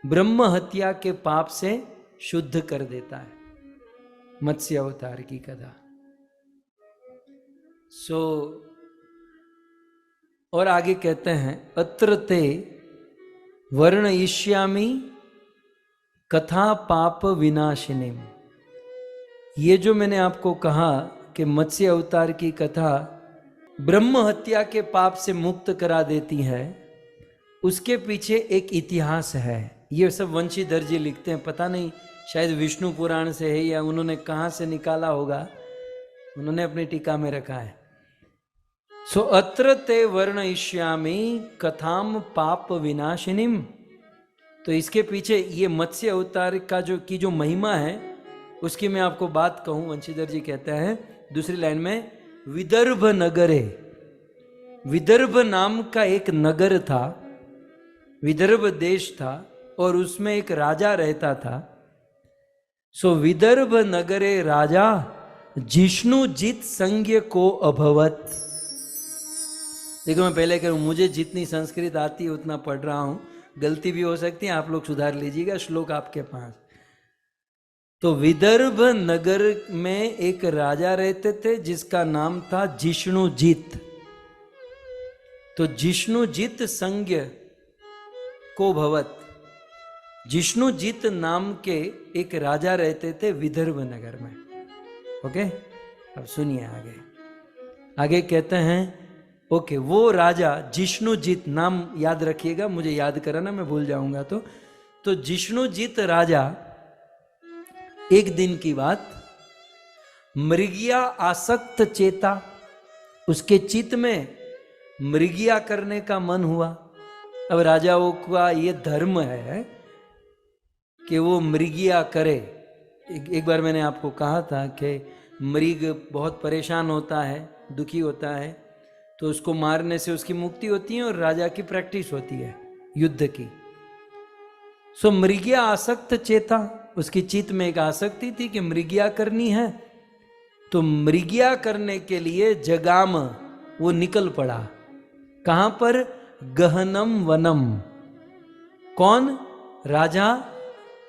ब्रह्म हत्या के पाप से शुद्ध कर देता है मत्स्य अवतार की कथा। सो और आगे कहते हैं, अत्र ते वर्णयिष्यामि कथा पाप विनाशिनी। ये जो मैंने आपको कहा कि मत्स्य अवतार की कथा ब्रह्म हत्या के पाप से मुक्त करा देती है, उसके पीछे एक इतिहास है। ये सब वंशीधर जी लिखते हैं, पता नहीं शायद विष्णु पुराण से है या उन्होंने कहाँ से निकाला होगा, उन्होंने अपनी टीका में रखा है। सो अत्र ते वर्णयिष्यामि कथाम पाप विनाशिनीम। तो इसके पीछे ये मत्स्य अवतार का जो महिमा है उसकी मैं आपको बात कहूं। वंशीधर जी कहते हैं दूसरी लाइन में, विदर्भ नगरे, विदर्भ नाम का एक नगर था, विदर्भ देश था और उसमें एक राजा रहता था। सो विदर्भ नगरे राजा जिष्णुजित संज्ञ को अभवत। देखो मैं पहले करूं, मुझे जितनी संस्कृत आती है उतना पढ़ रहा हूं, गलती भी हो सकती है, आप लोग सुधार लीजिएगा, श्लोक आपके पास। तो विदर्भ नगर में एक राजा रहते थे जिसका नाम था जिष्णुजित। तो जिष्णुजित संज्ञ को भवत, जिष्णुजित नाम के एक राजा रहते थे विदर्भ नगर में। ओके, अब सुनिए आगे। आगे कहते हैं, ओके, वो राजा जिष्णुजित, नाम याद रखिएगा, मुझे याद कराना, मैं भूल जाऊंगा। तो जिष्णुजित राजा, एक दिन की बात, मृगिया आसक्त चेता, उसके चित्त में मृगिया करने का मन हुआ। अब राजाओं का ये धर्म है कि वो मृगिया करे। एक बार मैंने आपको कहा था कि मृग बहुत परेशान होता है, दुखी होता है, तो उसको मारने से उसकी मुक्ति होती है और राजा की प्रैक्टिस होती है युद्ध की। सो मृगिया आसक्त चेता, उसकी चित्त में एक आसक्ति थी कि मृगिया करनी है। तो मृगिया करने के लिए जगाम वो निकल पड़ा। कहां पर? गहनम वनम। कौन? राजा,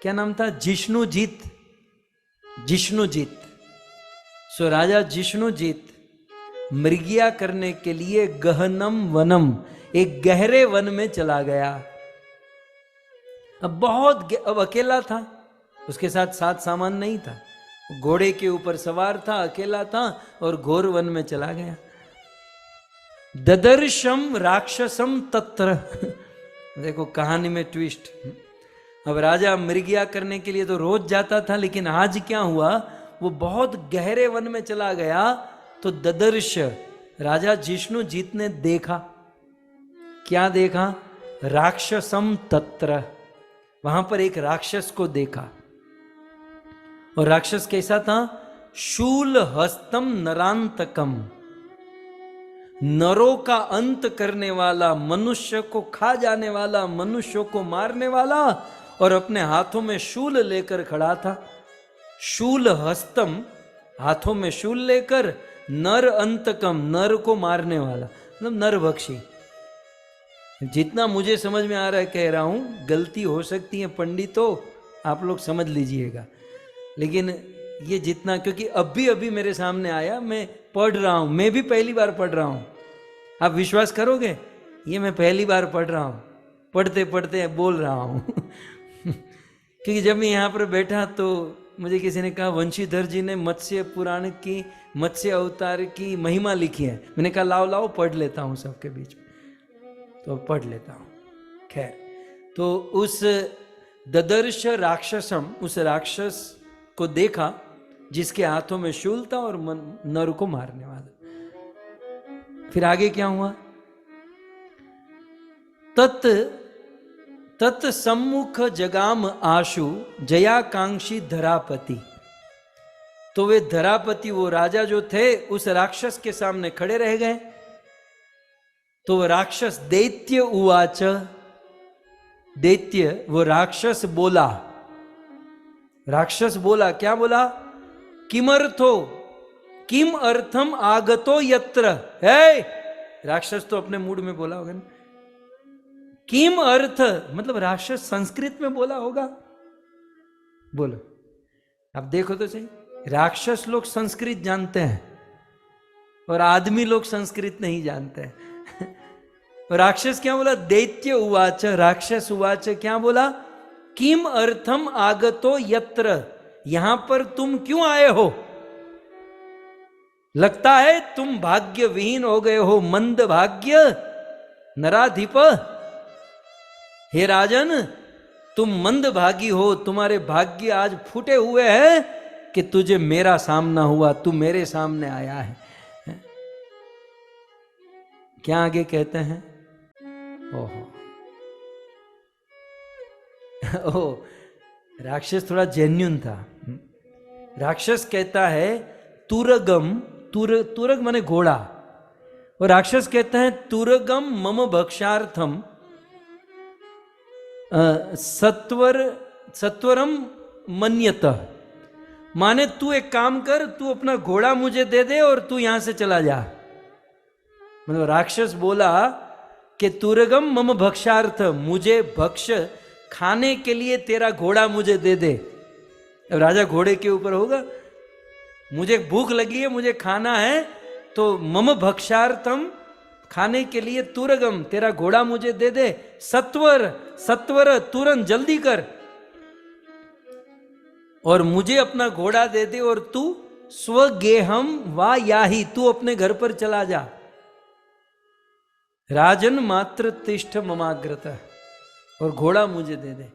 क्या नाम था? जिष्णुजित। जिष्णुजित। सो राजा जिष्णुजित मृगिया करने के लिए गहनम वनम, एक गहरे वन में चला गया। अब अकेला था, उसके साथ सामान नहीं था, घोड़े के ऊपर सवार था, अकेला था और घोर वन में चला गया। ददर्शम राक्षसम तत्र। देखो कहानी में ट्विस्ट। अब राजा मृगिया करने के लिए तो रोज जाता था, लेकिन आज क्या हुआ, वो बहुत गहरे वन में चला गया। तो ददर्श, राजा जिष्णुजित ने देखा। क्या देखा? राक्षसम तत्र, वहां पर एक राक्षस को देखा। और राक्षस कैसा था? शूल हस्तम नरांतकम, नरों का अंत करने वाला, मनुष्य को खा जाने वाला, मनुष्यों को मारने वाला, और अपने हाथों में शूल लेकर खड़ा था। शूल हस्तम, हाथों में शूल लेकर, नर अंतकम, नर को मारने वाला, मतलब नरभक्षी। जितना मुझे समझ में आ रहा है कह रहा हूं, गलती हो सकती है पंडितों, आप लोग समझ लीजिएगा। लेकिन ये जितना, क्योंकि अभी मेरे सामने आया, मैं पढ़ रहा हूं, मैं भी पहली बार पढ़ रहा हूं। आप विश्वास करोगे, ये मैं पहली बार पढ़ रहा हूं, पढ़ते पढ़ते बोल रहा हूं। क्योंकि जब मैं यहाँ पर बैठा तो मुझे किसी ने कहा वंशीधर जी ने मत्स्य पुराण की, मत्स्य अवतार की महिमा लिखी है। मैंने कहा लाओ पढ़ लेता हूँ सबके बीच में, तो पढ़ लेता हूँ। खैर, तो उस ददर्श राक्षसम, उस राक्षस को देखा जिसके हाथों में शूल था और नर को मारने वाला। फिर आगे क्या हुआ? तत् सम्मुख जगाम आशु जयाकांक्षी धरापति। तो वे धरापति, वो राजा जो थे, उस राक्षस के सामने खड़े रह गए। तो राक्षस दैत्य उवाच, दैत्य वो राक्षस बोला, राक्षस बोला, क्या बोला? किमर्थो किम अर्थम आगतो यत्र। है राक्षस तो अपने मूड में बोला होगा ना। किम अर्थ मतलब राक्षस संस्कृत में बोला होगा। बोलो, अब देखो तो सही, राक्षस लोग संस्कृत जानते हैं और आदमी लोग संस्कृत नहीं जानते हैं। राक्षस क्या बोला? दैत्य उवाच, राक्षस उवाच क्या बोला? किम अर्थम आगतो यत्र, यहां पर तुम क्यों आए हो? लगता है तुम भाग्यविहीन हो गए हो, मंद भाग्य नराधिप। हे राजन, तुम मंद भागी हो, तुम्हारे भाग्य आज फूटे हुए हैं कि तुझे मेरा सामना हुआ, तू मेरे सामने आया है। क्या आगे कहते हैं? ओहो ओ, राक्षस थोड़ा जेन्युइन था। राक्षस कहता है तुरगम, तुरग माने घोड़ा, और राक्षस कहता है तुरगम मम भक्षार्थम सत्वरम मन्यत। माने तू एक काम कर, तू अपना घोड़ा मुझे दे दे और तू यहां से चला जा। मतलब राक्षस बोला कि तुरगम मम भक्षार्थ, मुझे भक्ष खाने के लिए तेरा घोड़ा मुझे दे दे। अब राजा घोड़े के ऊपर होगा, मुझे भूख लगी है, मुझे खाना है, तो मम भक्षार्थम, खाने के लिए तुरगम, तेरा घोड़ा मुझे दे दे। सत्वर तुरंत जल्दी कर, और मुझे अपना घोड़ा दे दे, और तू स्वगेहम वा याही, तू अपने घर पर चला जा। राजन मात्र तिष्ठ ममाग्रत, और घोड़ा मुझे दे दे।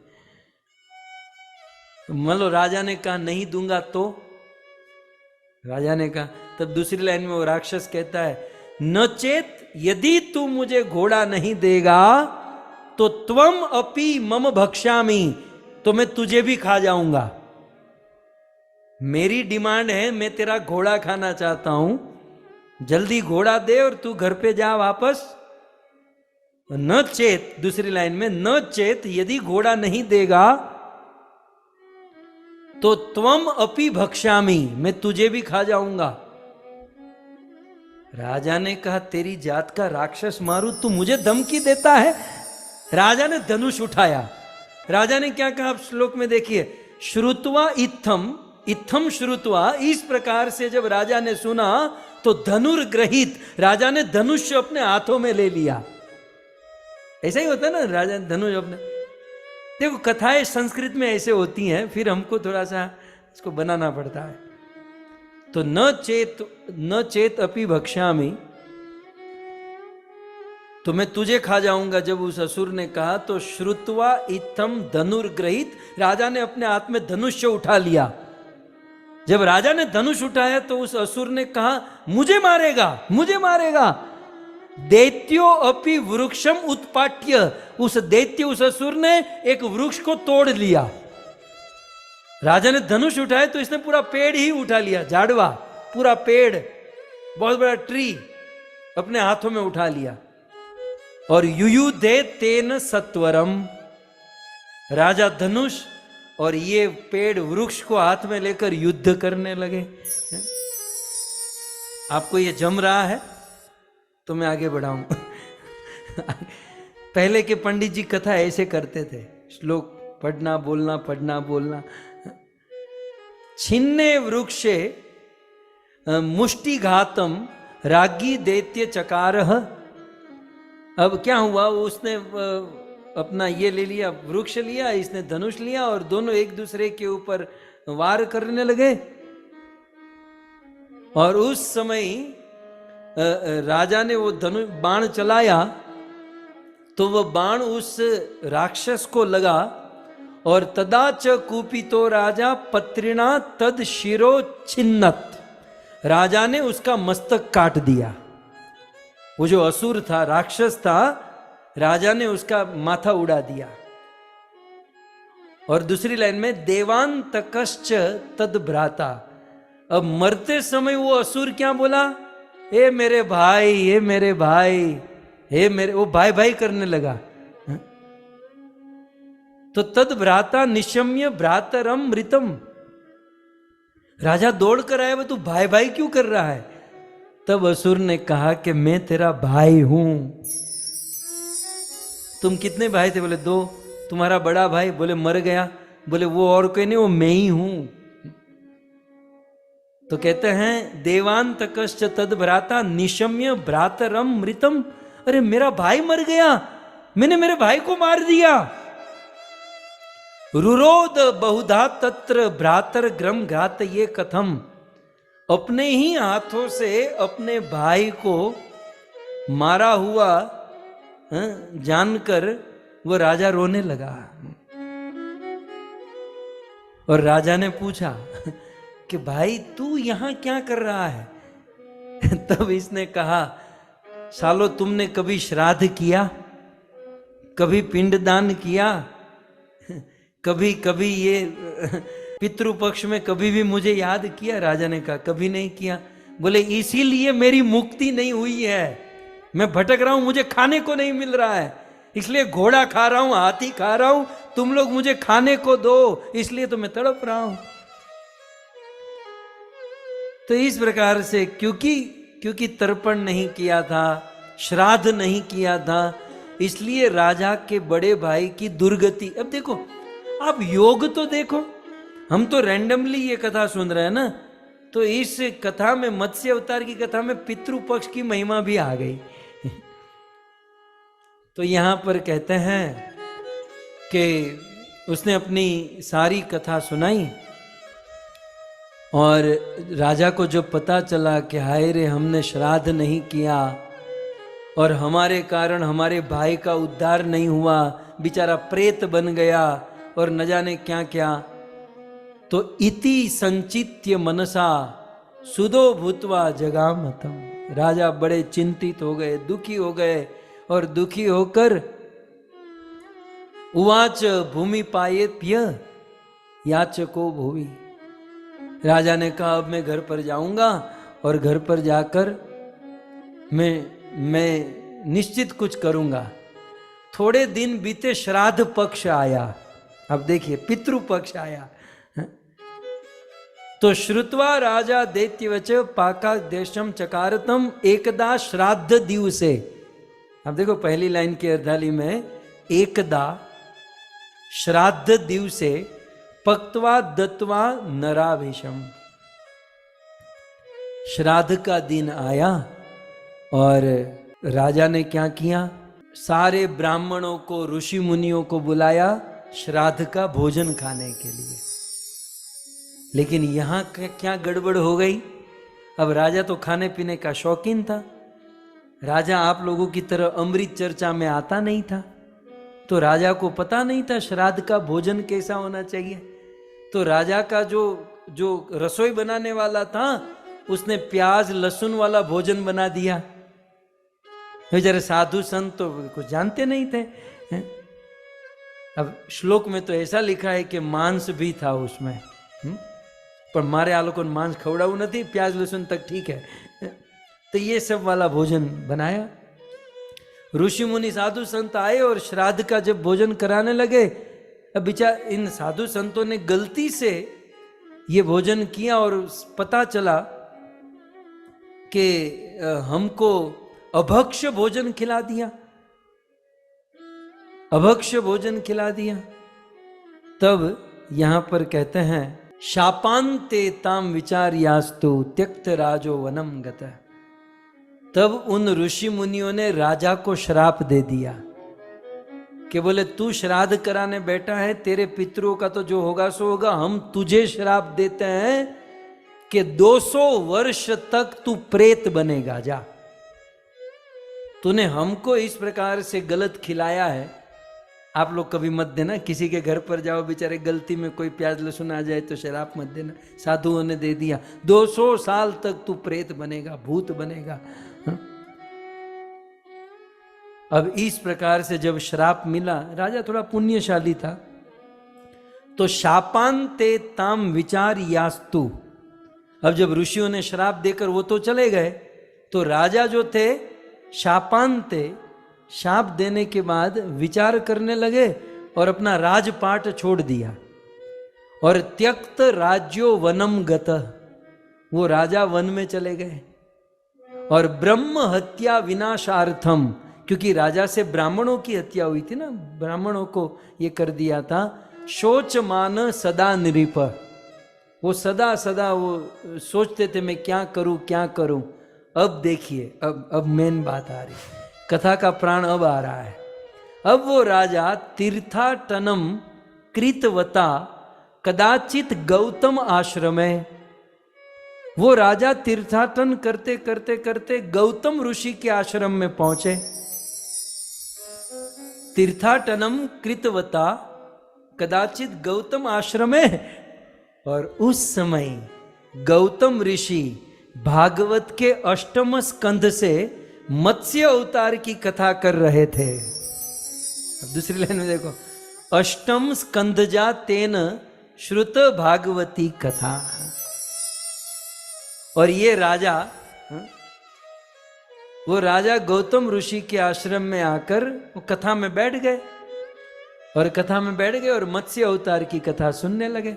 मतलब राजा ने कहा नहीं दूंगा तो? राजा ने कहा, तब दूसरी लाइन में वो राक्षस कहता है न चेत, यदि तू मुझे घोड़ा नहीं देगा तो त्वम अपि मम भक्ष्यामि, तो मैं तुझे भी खा जाऊंगा। मेरी डिमांड है, मैं तेरा घोड़ा खाना चाहता हूं, जल्दी घोड़ा दे और तू घर पे जा वापस। न चेत, दूसरी लाइन में न चेत, यदि घोड़ा नहीं देगा तो त्वम अपि भक्ष्यामि, मैं तुझे भी खा जाऊंगा। राजा ने कहा तेरी जात का राक्षस मारू, तू मुझे धमकी देता है। राजा ने धनुष उठाया। राजा ने क्या कहा श्लोक में देखिए, श्रुत्वा इत्थम, इत्थम श्रुत्वा, इस प्रकार से जब राजा ने सुना तो धनुर्ग्रहित, राजा ने धनुष अपने हाथों में ले लिया। ऐसा ही होता है ना, राजा ने धनुष अपने, देखो कथाएं संस्कृत में ऐसे होती हैं, फिर हमको थोड़ा सा इसको बनाना पड़ता है। तो न चेत अपि भक्ष्यामि, तो मैं तुझे खा जाऊंगा। जब उस असुर ने कहा तो श्रुत्वा इत्थम धनुर्ग्रहित, राजा ने अपने हाथ में धनुष उठा लिया। जब राजा ने धनुष उठाया तो उस असुर ने कहा मुझे मारेगा, मुझे मारेगा। दैत्यो अपि वृक्षम उत्पाट्य, उस दैत्य, उस असुर ने एक वृक्ष को तोड़ लिया। राजा ने धनुष उठाया तो इसने पूरा पेड़ ही उठा लिया, झाड़वा, पूरा पेड़, बहुत बड़ा ट्री अपने हाथों में उठा लिया। और युयुधे तेन सत्वरम, राजा धनुष और ये पेड़ वृक्ष को हाथ में लेकर युद्ध करने लगे। आपको ये जम रहा है तो मैं आगे बढ़ाऊं। पहले के पंडित जी कथा ऐसे करते थे, श्लोक पढ़ना बोलना, पढ़ना बोलना। छिन्ने वृक्षे मुष्टिघातम रागी दैत्य चकारह। अब क्या हुआ, उसने अपना ये ले लिया, वृक्ष लिया, इसने धनुष लिया, और दोनों एक दूसरे के ऊपर वार करने लगे। और उस समय राजा ने वो धनुष बाण चलाया तो वह बाण उस राक्षस को लगा, और तदा च कुपितो राजा पत्रिणा तद शिरो छिन्नत, राजा ने उसका मस्तक काट दिया। वो जो असुर था, राक्षस था, राजा ने उसका माथा उड़ा दिया। और दूसरी लाइन में देवांतकश्च तद भ्राता, अब मरते समय वो असुर क्या बोला? हे मेरे भाई, हे मेरे भाई, हे मेरे, वो भाई भाई करने लगा। तो तद भ्राता निशम्य भ्रातरम मृतम, राजा दौड़ कर आया, वो तू भाई भाई क्यों कर रहा है? तब असुर ने कहा कि मैं तेरा भाई हूं। तुम कितने भाई थे? बोले 2। तुम्हारा बड़ा भाई? बोले मर गया। बोले वो और कोई नहीं, वो मैं ही हूं। तो कहते हैं देवांतकश्च तद भ्राता निशम्य भ्रातरम मृतम, अरे मेरा भाई मर गया, मैंने मेरे भाई को मार दिया। रुरोद बहुधा तत्र भ्रातर ग्रम घात ये कथम, अपने ही हाथों से अपने भाई को मारा हुआ जानकर वो राजा रोने लगा। और राजा ने पूछा कि भाई तू यहां क्या कर रहा है? तब इसने कहा, सालो तुमने कभी श्राद्ध किया, कभी पिंडदान किया, कभी कभी ये पितृपक्ष में कभी भी मुझे याद किया? राजा ने कहा कभी नहीं किया। बोले इसीलिए मेरी मुक्ति नहीं हुई है, मैं भटक रहा हूं, मुझे खाने को नहीं मिल रहा है, इसलिए घोड़ा खा रहा हूं, हाथी खा रहा हूं, तुम लोग मुझे खाने को दो, इसलिए तो मैं तड़प रहा हूं। तो इस प्रकार से क्योंकि तर्पण नहीं किया था, श्राद्ध नहीं किया था, इसलिए राजा के बड़े भाई की दुर्गति। अब देखो, आप योग तो देखो, हम तो रैंडमली ये कथा सुन रहे हैं ना, तो इस कथा में, मत्स्य अवतार की कथा में पितृपक्ष की महिमा भी आ गई। तो यहां पर कहते हैं कि उसने अपनी सारी कथा सुनाई, और राजा को जब पता चला कि हाय रे हमने श्राद्ध नहीं किया और हमारे कारण हमारे भाई का उद्धार नहीं हुआ, बेचारा प्रेत बन गया और न जाने क्या क्या, तो इति संचित्य मनसा सुदो भूतवा जगामतम, राजा बड़े चिंतित हो गए, दुखी हो गए, और दुखी होकर उवाच भूमि पायेप्य याचको भूमि, राजा ने कहा अब मैं घर पर जाऊंगा और घर पर जाकर मैं निश्चित कुछ करूंगा। थोड़े दिन बीते, श्राद्ध पक्ष आया। अब देखिए, पितृ पक्ष आया। तो श्रुत्वा राजा दैत्यवच पाका देशम चकारतम एकदा श्राद्ध दिवसे। अब देखो पहली लाइन की अर्धाली में, एकदा श्राद्ध दिवसे पक्त्वा दत्वा नराभिषम, श्राद्ध का दिन आया और राजा ने क्या किया? सारे ब्राह्मणों को, ऋषि मुनियों को बुलाया श्राद्ध का भोजन खाने के लिए। लेकिन यहां क्या गड़बड़ हो गई? अब राजा तो खाने पीने का शौकीन था, राजा आप लोगों की तरह अमृत चर्चा में आता नहीं था, तो राजा को पता नहीं था श्राद्ध का भोजन कैसा होना चाहिए। तो राजा का जो रसोई बनाने वाला था, उसने प्याज लहसुन वाला भोजन बना दिया। बेचारे साधु संत तो कुछ जानते नहीं थे। अब श्लोक में तो ऐसा लिखा है कि मांस भी था उसमें, पर मारे आ लोगों ने मांस खवड़ाऊ नहीं, प्याज लहसुन तक ठीक है। तो ये सब वाला भोजन बनाया। ऋषि मुनि साधु संत आए और श्राद्ध का जब भोजन कराने लगे, अब बेचार इन साधु संतों ने गलती से ये भोजन किया और पता चला कि हमको अभक्ष्य भोजन खिला दिया, अभक्ष्य भोजन खिला दिया। तब यहां पर कहते हैं शापान्ते ताम विचार्यास्तु त्यक्त राजो वनम गतः, तब उन ऋषि मुनियों ने राजा को श्राप दे दिया कि बोले तू श्राद्ध कराने बैठा है, तेरे पितरों का तो जो होगा सो होगा, हम तुझे श्राप देते हैं कि 200 वर्ष तक तू प्रेत बनेगा। जा, तूने हमको इस प्रकार से गलत खिलाया है। आप लोग कभी मत देना, किसी के घर पर जाओ, बेचारे गलती में कोई प्याज लहसुन आ जाए तो शराब मत देना। साधुओं ने दे दिया, 200 साल तक तू प्रेत बनेगा, भूत बनेगा। अब इस प्रकार से जब श्राप मिला, राजा थोड़ा पुण्यशाली था, तो शापांते ताम विचार यास्तु, अब जब ऋषियों ने श्राप देकर वो तो चले गए, तो राजा जो थे शापांते, शाप देने के बाद विचार करने लगे और अपना राजपाट छोड़ दिया। और त्यक्त राज्यो वनम गत, वो राजा वन में चले गए। और ब्रह्म हत्या विनाशार्थम, क्योंकि राजा से ब्राह्मणों की हत्या हुई थी ना, ब्राह्मणों को ये कर दिया था। शोचमान सदा निरीप, वो सदा सदा वो सोचते थे मैं क्या करूं क्या करूं। अब देखिए, अब मेन बात आ रही, कथा का प्राण अब आ रहा है। अब वो राजा तीर्थाटनम कृतवता कदाचित गौतम आश्रमे, वो राजा तीर्थाटन करते करते करते गौतम ऋषि के आश्रम में पहुंचे। तीर्थाटनम कृतवता कदाचित गौतम आश्रमे, और उस समय गौतम ऋषि भागवत के अष्टम स्कंध से मत्स्य अवतार की कथा कर रहे थे। अब दूसरी लाइन में देखो, अष्टम स्कंधजा तेन श्रुत भागवती कथा। और ये राजा, वो राजा गौतम ऋषि के आश्रम में आकर वो कथा में बैठ गए, और कथा में बैठ गए और मत्स्य अवतार की कथा सुनने लगे।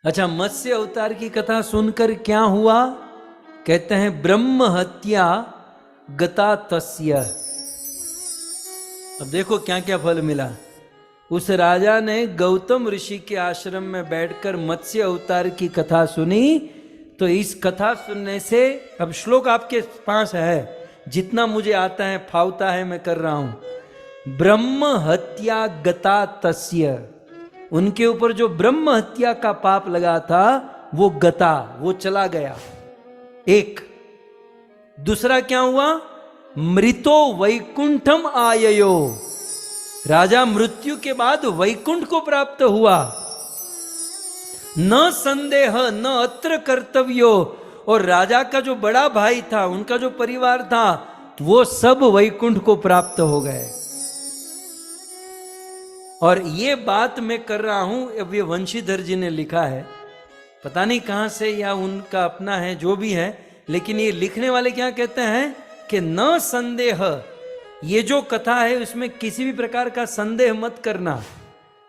अच्छा, मत्स्य अवतार की कथा सुनकर क्या हुआ? कहते हैं ब्रह्म हत्या गता तस्य। अब देखो क्या क्या फल मिला। उस राजा ने गौतम ऋषि के आश्रम में बैठकर मत्स्य अवतार की कथा सुनी, तो इस कथा सुनने से, अब श्लोक आपके पास है, जितना मुझे आता है फावता है मैं कर रहा हूं। ब्रह्म हत्या गता तस्य, उनके ऊपर जो ब्रह्म हत्या का पाप लगा था वो गता, वो चला गया। एक दूसरा क्या हुआ? मृतो वैकुंठम आययो, राजा मृत्यु के बाद वैकुंठ को प्राप्त हुआ। न संदेह न अत्र कर्तव्यो, और राजा का जो बड़ा भाई था, उनका जो परिवार था, वो सब वैकुंठ को प्राप्त हो गए। और ये बात मैं कर रहा हूं, अब ये वंशीधर जी ने लिखा है, पता नहीं कहां से या उनका अपना है, जो भी है, लेकिन ये लिखने वाले क्या कहते हैं कि न संदेह, ये जो कथा है उसमें किसी भी प्रकार का संदेह मत करना।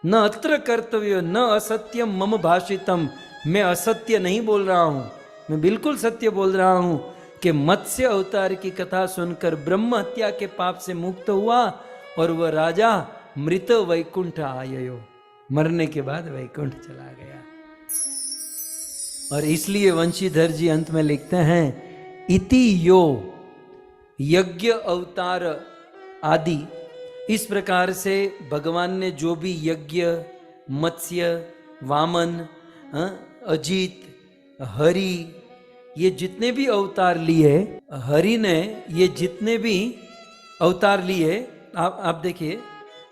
न अत्र कर्तव्य न असत्यम मम भाषितम, मैं असत्य नहीं बोल रहा हूं, मैं बिल्कुल सत्य बोल रहा हूं कि मत्स्य अवतार की कथा सुनकर ब्रह्म हत्या के पाप से मुक्त हुआ, और वह राजा मृत वैकुंठ आययो, मरने के बाद वैकुंठ चला गया। और इसलिए वंशीधर जी अंत में लिखते हैं, इति यो यज्ञ अवतार आदि, इस प्रकार से भगवान ने जो भी यज्ञ, मत्स्य, वामन, अजीत, हरि, ये जितने भी अवतार लिए, हरि ने ये जितने भी अवतार लिए, आप देखिए,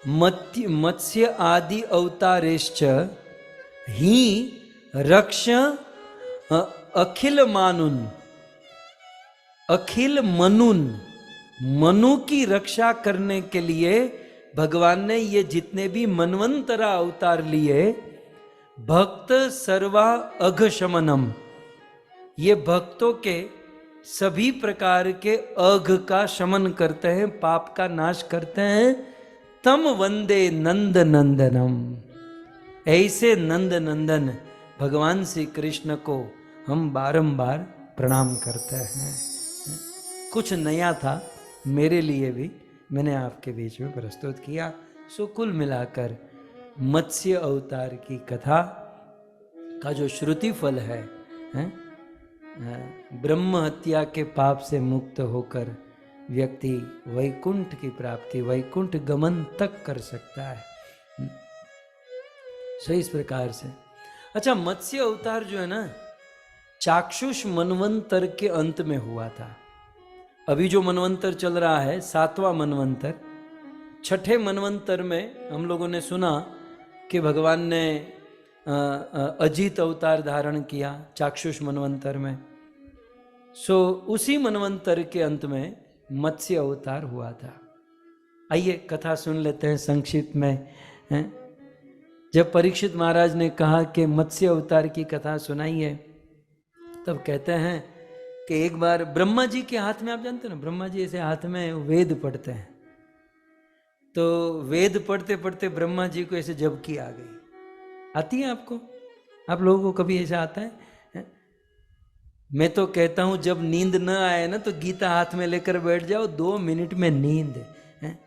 मत्स्य आदि अवतारेश्च ही रक्ष अखिल मानुन, अखिल मनुन, मनु की रक्षा करने के लिए भगवान ने ये जितने भी मनवंतरा अवतार लिए। भक्त सर्वा अघ शमनम, ये भक्तों के सभी प्रकार के अघ का शमन करते हैं, पाप का नाश करते हैं। तम वंदे नंद नंदनम, ऐसे नंद नंदन भगवान श्री कृष्ण को हम बारंबार प्रणाम करते हैं। कुछ नया था मेरे लिए भी, मैंने आपके बीच में प्रस्तुत किया। सो कुल मिलाकर मत्स्य अवतार की कथा का जो श्रुति फल है, ब्रह्म हत्या के पाप से मुक्त होकर व्यक्ति वैकुंठ की प्राप्ति, वैकुंठ गमन तक कर सकता है। सो इस प्रकार से, अच्छा, मत्स्य अवतार जो है ना, चाक्षुष मनवंतर के अंत में हुआ था। अभी जो मनवंतर चल रहा है 7वां मनवंतर, 6ठे मनवंतर में हम लोगों ने सुना कि भगवान ने अजीत अवतार धारण किया चाक्षुष मनवंतर में। सो उसी मनवंतर के अंत में मत्स्य अवतार हुआ था। आइए कथा सुन लेते हैं संक्षिप्त में, हैं? जब परीक्षित महाराज ने कहा कि मत्स्य अवतार की कथा सुनाइए, तब कहते हैं कि एक बार ब्रह्मा जी के हाथ में, आप जानते हो ना, ब्रह्मा जी ऐसे हाथ में वेद पढ़ते हैं, तो वेद पढ़ते पढ़ते ब्रह्मा जी को ऐसे झपकी आ गई। आती है आपको? आप लोगों को कभी ऐसा आता है? मैं तो कहता हूं जब नींद न आए ना तो गीता हाथ में लेकर बैठ जाओ, 2 मिनट में नींद है।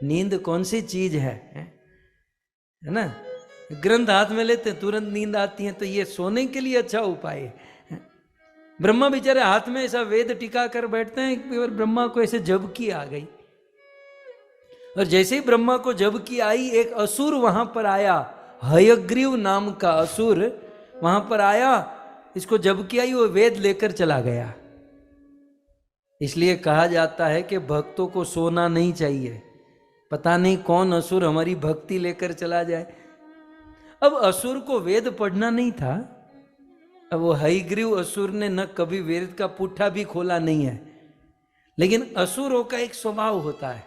नींद कौन सी चीज है ना? ग्रंथ हाथ में लेते हैं तुरंत नींद आती है, तो ये सोने के लिए अच्छा उपाय है। ब्रह्मा बेचारे हाथ में ऐसा वेद टिका कर बैठते हैं, और ब्रह्मा को ऐसे झपकी आ गई, और जैसे ही ब्रह्मा को झपकी आई, एक असुर वहां पर आया, हयग्रीव नाम का असुर वहां पर आया, इसको झपकी आई, वो वेद लेकर चला गया। इसलिए कहा जाता है कि भक्तों को सोना नहीं चाहिए, पता नहीं कौन असुर हमारी भक्ति लेकर चला जाए। अब असुर को वेद पढ़ना नहीं था, अब वो हयग्रीव असुर ने न कभी वेद का पुट्ठा भी खोला नहीं है, लेकिन असुरों का एक स्वभाव होता है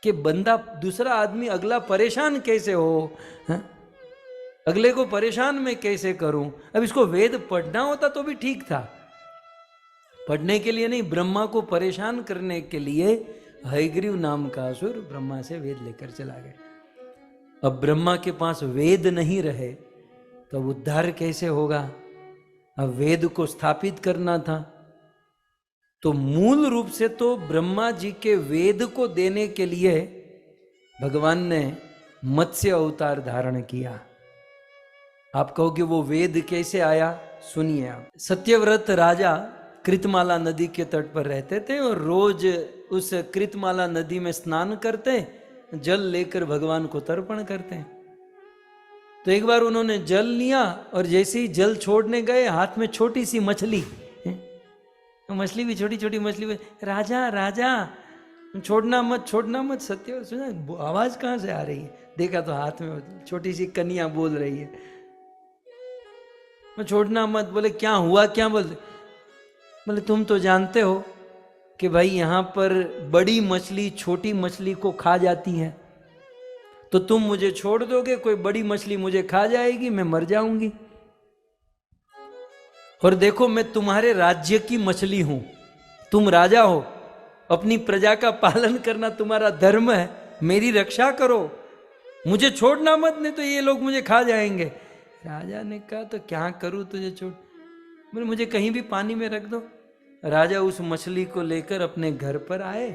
कि बंदा, दूसरा आदमी, अगला परेशान कैसे हो, अगले को परेशान मैं कैसे करूं। अब इसको वेद पढ़ना होता तो भी ठीक था, पढ़ने के लिए नहीं, ब्रह्मा को परेशान करने के लिए हयग्रीव नाम का असुर ब्रह्मा से वेद लेकर चला गया। अब ब्रह्मा के पास वेद नहीं रहे तो उद्धार कैसे होगा? अब वेद को स्थापित करना था, तो मूल रूप से तो ब्रह्मा जी के वेद को देने के लिए भगवान ने मत्स्य अवतार धारण किया। आप कहोगे वो वेद कैसे आया? सुनिए आप। सत्यव्रत राजा कृतमाला नदी के तट पर रहते थे, और रोज उस कृतमाला नदी में स्नान करते, जल लेकर भगवान को तर्पण करते। तो एक बार उन्होंने जल लिया, और जैसे ही जल छोड़ने गए, हाथ में छोटी सी मछली, तो मछली भी छोटी छोटी मछली, राजा राजा छोड़ना मत, छोड़ना मत। सत्य सुना, आवाज कहाँ से आ रही है? देखा तो हाथ में छोटी सी कन्या बोल रही है, मैं छोड़ना मत। बोले क्या हुआ, क्या? बोले तुम तो जानते हो कि भाई यहाँ पर बड़ी मछली छोटी मछली को खा जाती है, तो तुम मुझे छोड़ दोगे, कोई बड़ी मछली मुझे खा जाएगी, मैं मर जाऊंगी। और देखो मैं तुम्हारे राज्य की मछली हूं, तुम राजा हो, अपनी प्रजा का पालन करना तुम्हारा धर्म है, मेरी रक्षा करो, मुझे छोड़ना मत, नहीं तो ये लोग मुझे खा जाएंगे। राजा ने कहा तो क्या करूं तुझे छोड़? बोले मुझे कहीं भी पानी में रख दो। राजा उस मछली को लेकर अपने घर पर आए,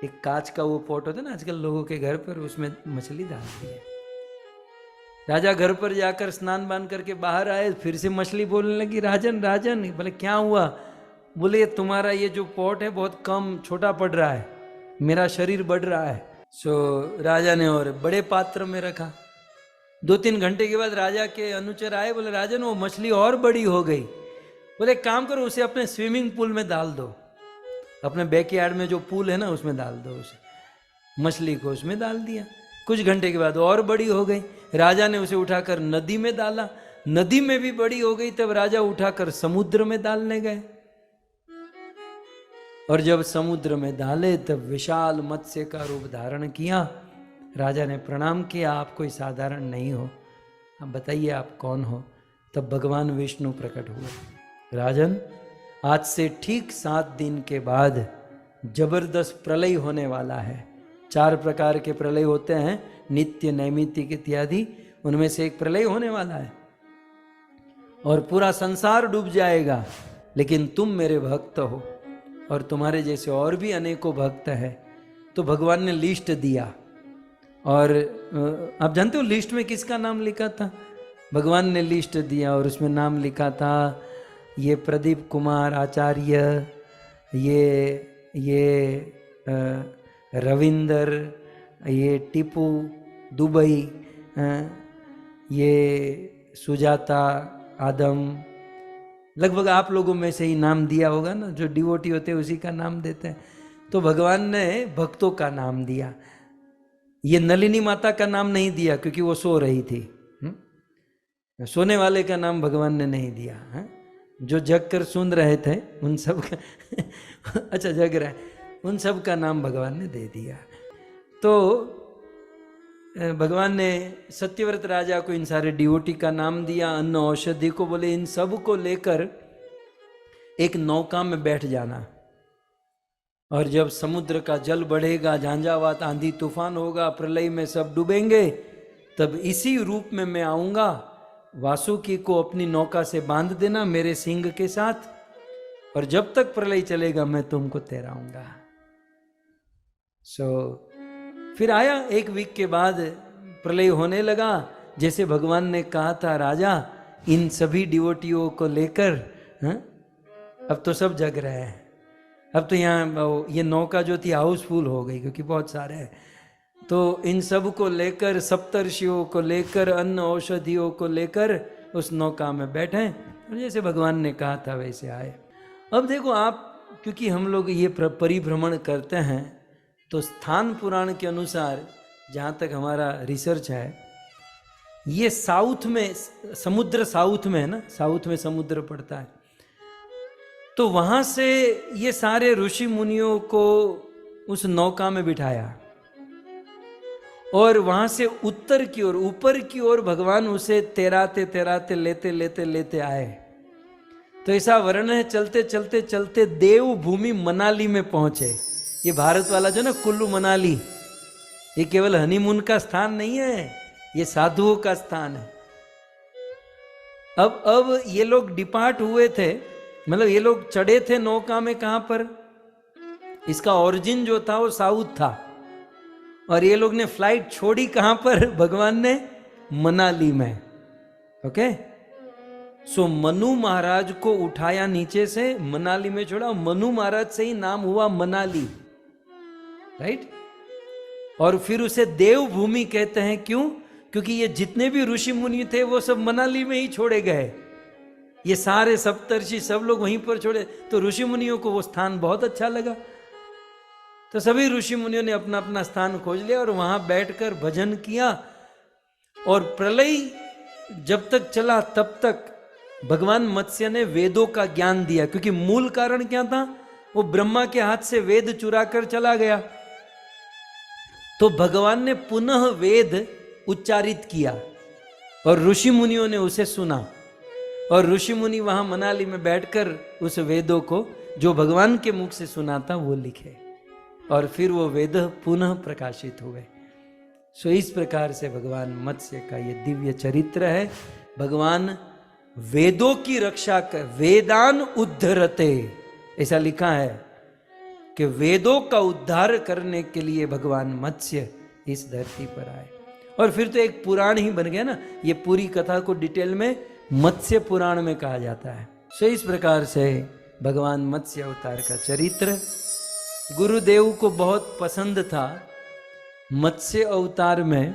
एक कांच का वो पॉट होता है ना आजकल लोगों के घर पर, उसमें मछली डाल दी है। राजा घर पर जाकर स्नान बान करके बाहर आए, फिर से मछली बोलने लगी, राजन राजन। बोले क्या हुआ? बोले तुम्हारा ये जो पॉट है बहुत कम, छोटा पड़ रहा है, मेरा शरीर बढ़ रहा है। सो राजा ने और बड़े पात्र में रखा। 2-3 घंटे के बाद राजा के अनुचर आए, बोले राजन वो मछली और बड़ी हो गई। बोले काम करो, उसे अपने स्विमिंग पूल में डाल दो, अपने बैकयार्ड में जो पूल है ना उसमें डाल दो उसे। मछली को उसमें डाल दिया। कुछ घंटे के बाद और बड़ी हो गई। राजा ने उसे उठाकर नदी में डाला, नदी में भी बड़ी हो गई। तब राजा उठाकर समुद्र में डालने गए, और जब समुद्र में डाले तब विशाल मत्स्य का रूप धारण किया। राजा ने प्रणाम किया, आप कोई साधारण नहीं हो, अब बताइए आप कौन हो? तब भगवान विष्णु प्रकट हुए। राजन आज से ठीक 7 दिन के बाद जबरदस्त प्रलय होने वाला है। 4 प्रकार के प्रलय होते हैं, नित्य, नैमित्तिक इत्यादि, उनमें से एक प्रलय होने वाला है और पूरा संसार डूब जाएगा। लेकिन तुम मेरे भक्त हो और तुम्हारे जैसे और भी अनेकों भक्त हैं। तो भगवान ने लिस्ट दिया, और आप जानते हो लिस्ट में किसका नाम लिखा था? भगवान ने लिस्ट दिया और उसमें नाम लिखा था ये प्रदीप कुमार आचार्य, ये रविंदर, ये टीपू दुबई, ये सुजाता आदम। लगभग आप लोगों में से ही नाम दिया होगा ना, जो डिवोटी होते हैं उसी का नाम देते हैं। तो भगवान ने भक्तों का नाम दिया। ये नलिनी माता का नाम नहीं दिया क्योंकि वो सो रही थी। सोने वाले का नाम भगवान ने नहीं दिया है? जो जग कर सुन रहे थे उन सब का अच्छा जग रहे, उन सब का नाम भगवान ने दे दिया। तो भगवान ने सत्यव्रत राजा को इन सारे डिवोटी का नाम दिया, अन्न औषधि को बोले इन सब को लेकर एक नौका में बैठ जाना, और जब समुद्र का जल बढ़ेगा, झांझावात आंधी तूफान होगा, प्रलय में सब डूबेंगे, तब इसी रूप में मैं आऊंगा, वासुकी को अपनी नौका से बांध देना मेरे सिंह के साथ, और जब तक प्रलय चलेगा मैं तुमको तैराऊंगा। फिर आया 1 वीक के बाद प्रलय होने लगा, जैसे भगवान ने कहा था राजा इन सभी डिवोटियों को लेकर, अब तो सब जग रहे हैं, अब तो यहाँ ये नौका जो थी हाउसफुल हो गई क्योंकि बहुत सारे हैं, तो इन सब को लेकर, सप्तर्षियों को लेकर, अन्न औषधियों को लेकर उस नौका में बैठे, और जैसे भगवान ने कहा था वैसे आए। अब देखो आप, क्योंकि हम लोग ये परिभ्रमण करते हैं, तो स्थान पुराण के अनुसार जहाँ तक हमारा रिसर्च है, ये साउथ में समुद्र, साउथ में है ना, साउथ में समुद्र पड़ता है, तो वहाँ से ये सारे ऋषि मुनियों को उस नौका में बिठाया, और वहाँ से उत्तर की ओर, ऊपर की ओर भगवान उसे तैराते तैराते लेते लेते लेते आए। तो ऐसा वर्णन है, चलते चलते चलते देवभूमि मनाली में पहुंचे। ये भारत वाला जो ना कुल्लू मनाली, ये केवल हनीमून का स्थान नहीं है, ये साधुओं का स्थान है। अब ये लोग डिपार्ट हुए थे, मतलब ये लोग चढ़े थे नौका में, कहां पर, इसका ओरिजिन जो था वो साउथ था, और ये लोग ने फ्लाइट छोड़ी कहां पर, भगवान ने मनाली में। ओके, सो मनु महाराज को उठाया नीचे से, मनाली में छोड़ा, मनु महाराज से ही नाम हुआ मनाली, राइट। और फिर उसे देवभूमि कहते हैं, क्यों, क्योंकि ये जितने भी ऋषि मुनि थे वो सब मनाली में ही छोड़े गए, ये सारे सप्तर्षि सब लोग वहीं पर छोड़े, तो ऋषि मुनियों को वो स्थान बहुत अच्छा लगा, तो सभी ऋषि मुनियों ने अपना अपना स्थान खोज लिया और वहां बैठकर भजन किया। और प्रलय जब तक चला तब तक भगवान मत्स्य ने वेदों का ज्ञान दिया, क्योंकि मूल कारण क्या था, वो ब्रह्मा के हाथ से वेद चुरा कर चला गया, तो भगवान ने पुनः वेद उच्चारित किया और ऋषि मुनियों ने उसे सुना, और ऋषि मुनि वहां मनाली में बैठकर उस वेदों को जो भगवान के मुख से सुना था वो लिखे, और फिर वो वेद पुनः प्रकाशित हुए। सो इस प्रकार से भगवान मत्स्य का ये दिव्य चरित्र है। भगवान वेदों की रक्षा कर, वेदान उद्धरते, ऐसा लिखा है कि वेदों का उद्धार करने के लिए भगवान मत्स्य इस धरती पर आए। और फिर तो एक पुराण ही बन गया ना, ये पूरी कथा को डिटेल में मत्स्य पुराण में कहा जाता है। सो इस प्रकार से भगवान मत्स्य अवतार का चरित्र गुरुदेव को बहुत पसंद था। मत्स्य अवतार में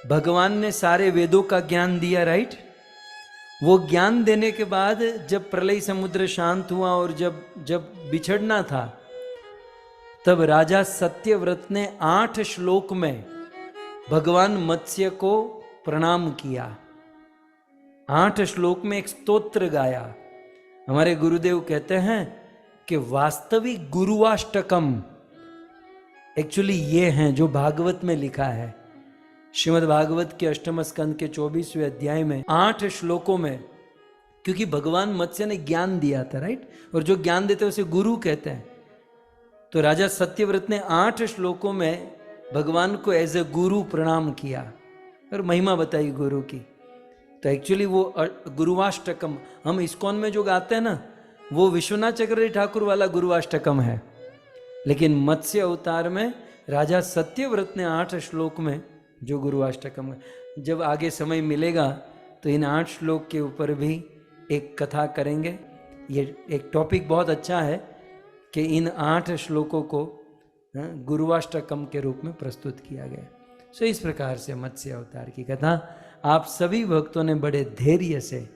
भगवान ने सारे वेदों का ज्ञान दिया, राइट। वो ज्ञान देने के बाद जब प्रलय समुद्र शांत हुआ और जब बिछड़ना था, तब राजा सत्यव्रत ने 8 श्लोक में भगवान मत्स्य को प्रणाम किया। 8 श्लोक में एक स्तोत्र गाया। हमारे गुरुदेव कहते हैं कि वास्तविक गुरुवाष्टकम एक्चुअली ये हैं जो भागवत में लिखा है। श्रीमद् भागवत के 8वें स्कंद के 24वें अध्याय में 8 श्लोकों में, क्योंकि भगवान मत्स्य ने ज्ञान दिया था, राइट, और जो ज्ञान देते हैं उसे गुरु कहते हैं। तो राजा सत्यव्रत ने 8 श्लोकों में भगवान को एज ए गुरु प्रणाम किया और महिमा बताई गुरु की। तो एक्चुअली वो गुरुवाष्टकम हम इस्कॉन में जो गाते हैं ना, वो विश्वनाथ चक्रवर्ती ठाकुर वाला गुरुवाष्टकम है, लेकिन मत्स्य अवतार में राजा सत्यव्रत ने 8 श्लोक में जो गुरुवाष्टकम है। जब आगे समय मिलेगा तो इन 8 श्लोक के ऊपर भी एक कथा करेंगे। ये एक टॉपिक बहुत अच्छा है कि इन 8 श्लोकों को गुरुवाष्टकम के रूप में प्रस्तुत किया गया। सो इस प्रकार से मत्स्य अवतार की कथा आप सभी भक्तों ने बड़े धैर्य से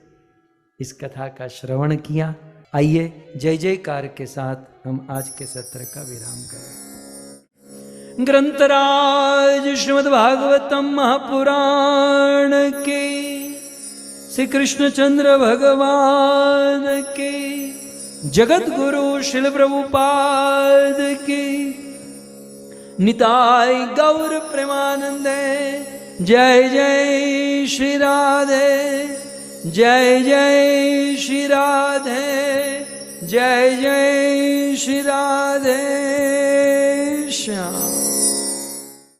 इस कथा का श्रवण किया। आइए जय जयकार के साथ हम आज के सत्र का विराम करें। ग्रंथराज श्रीमद् भागवतम महापुराण के श्री कृष्णचंद्र भगवान की, जगत गुरु शिल प्रभुपाद की, निताय गौर प्रेमानंदे। जय जय श्री राधे, जय जय श्री राधे, जय जय श्री राधे श्याम।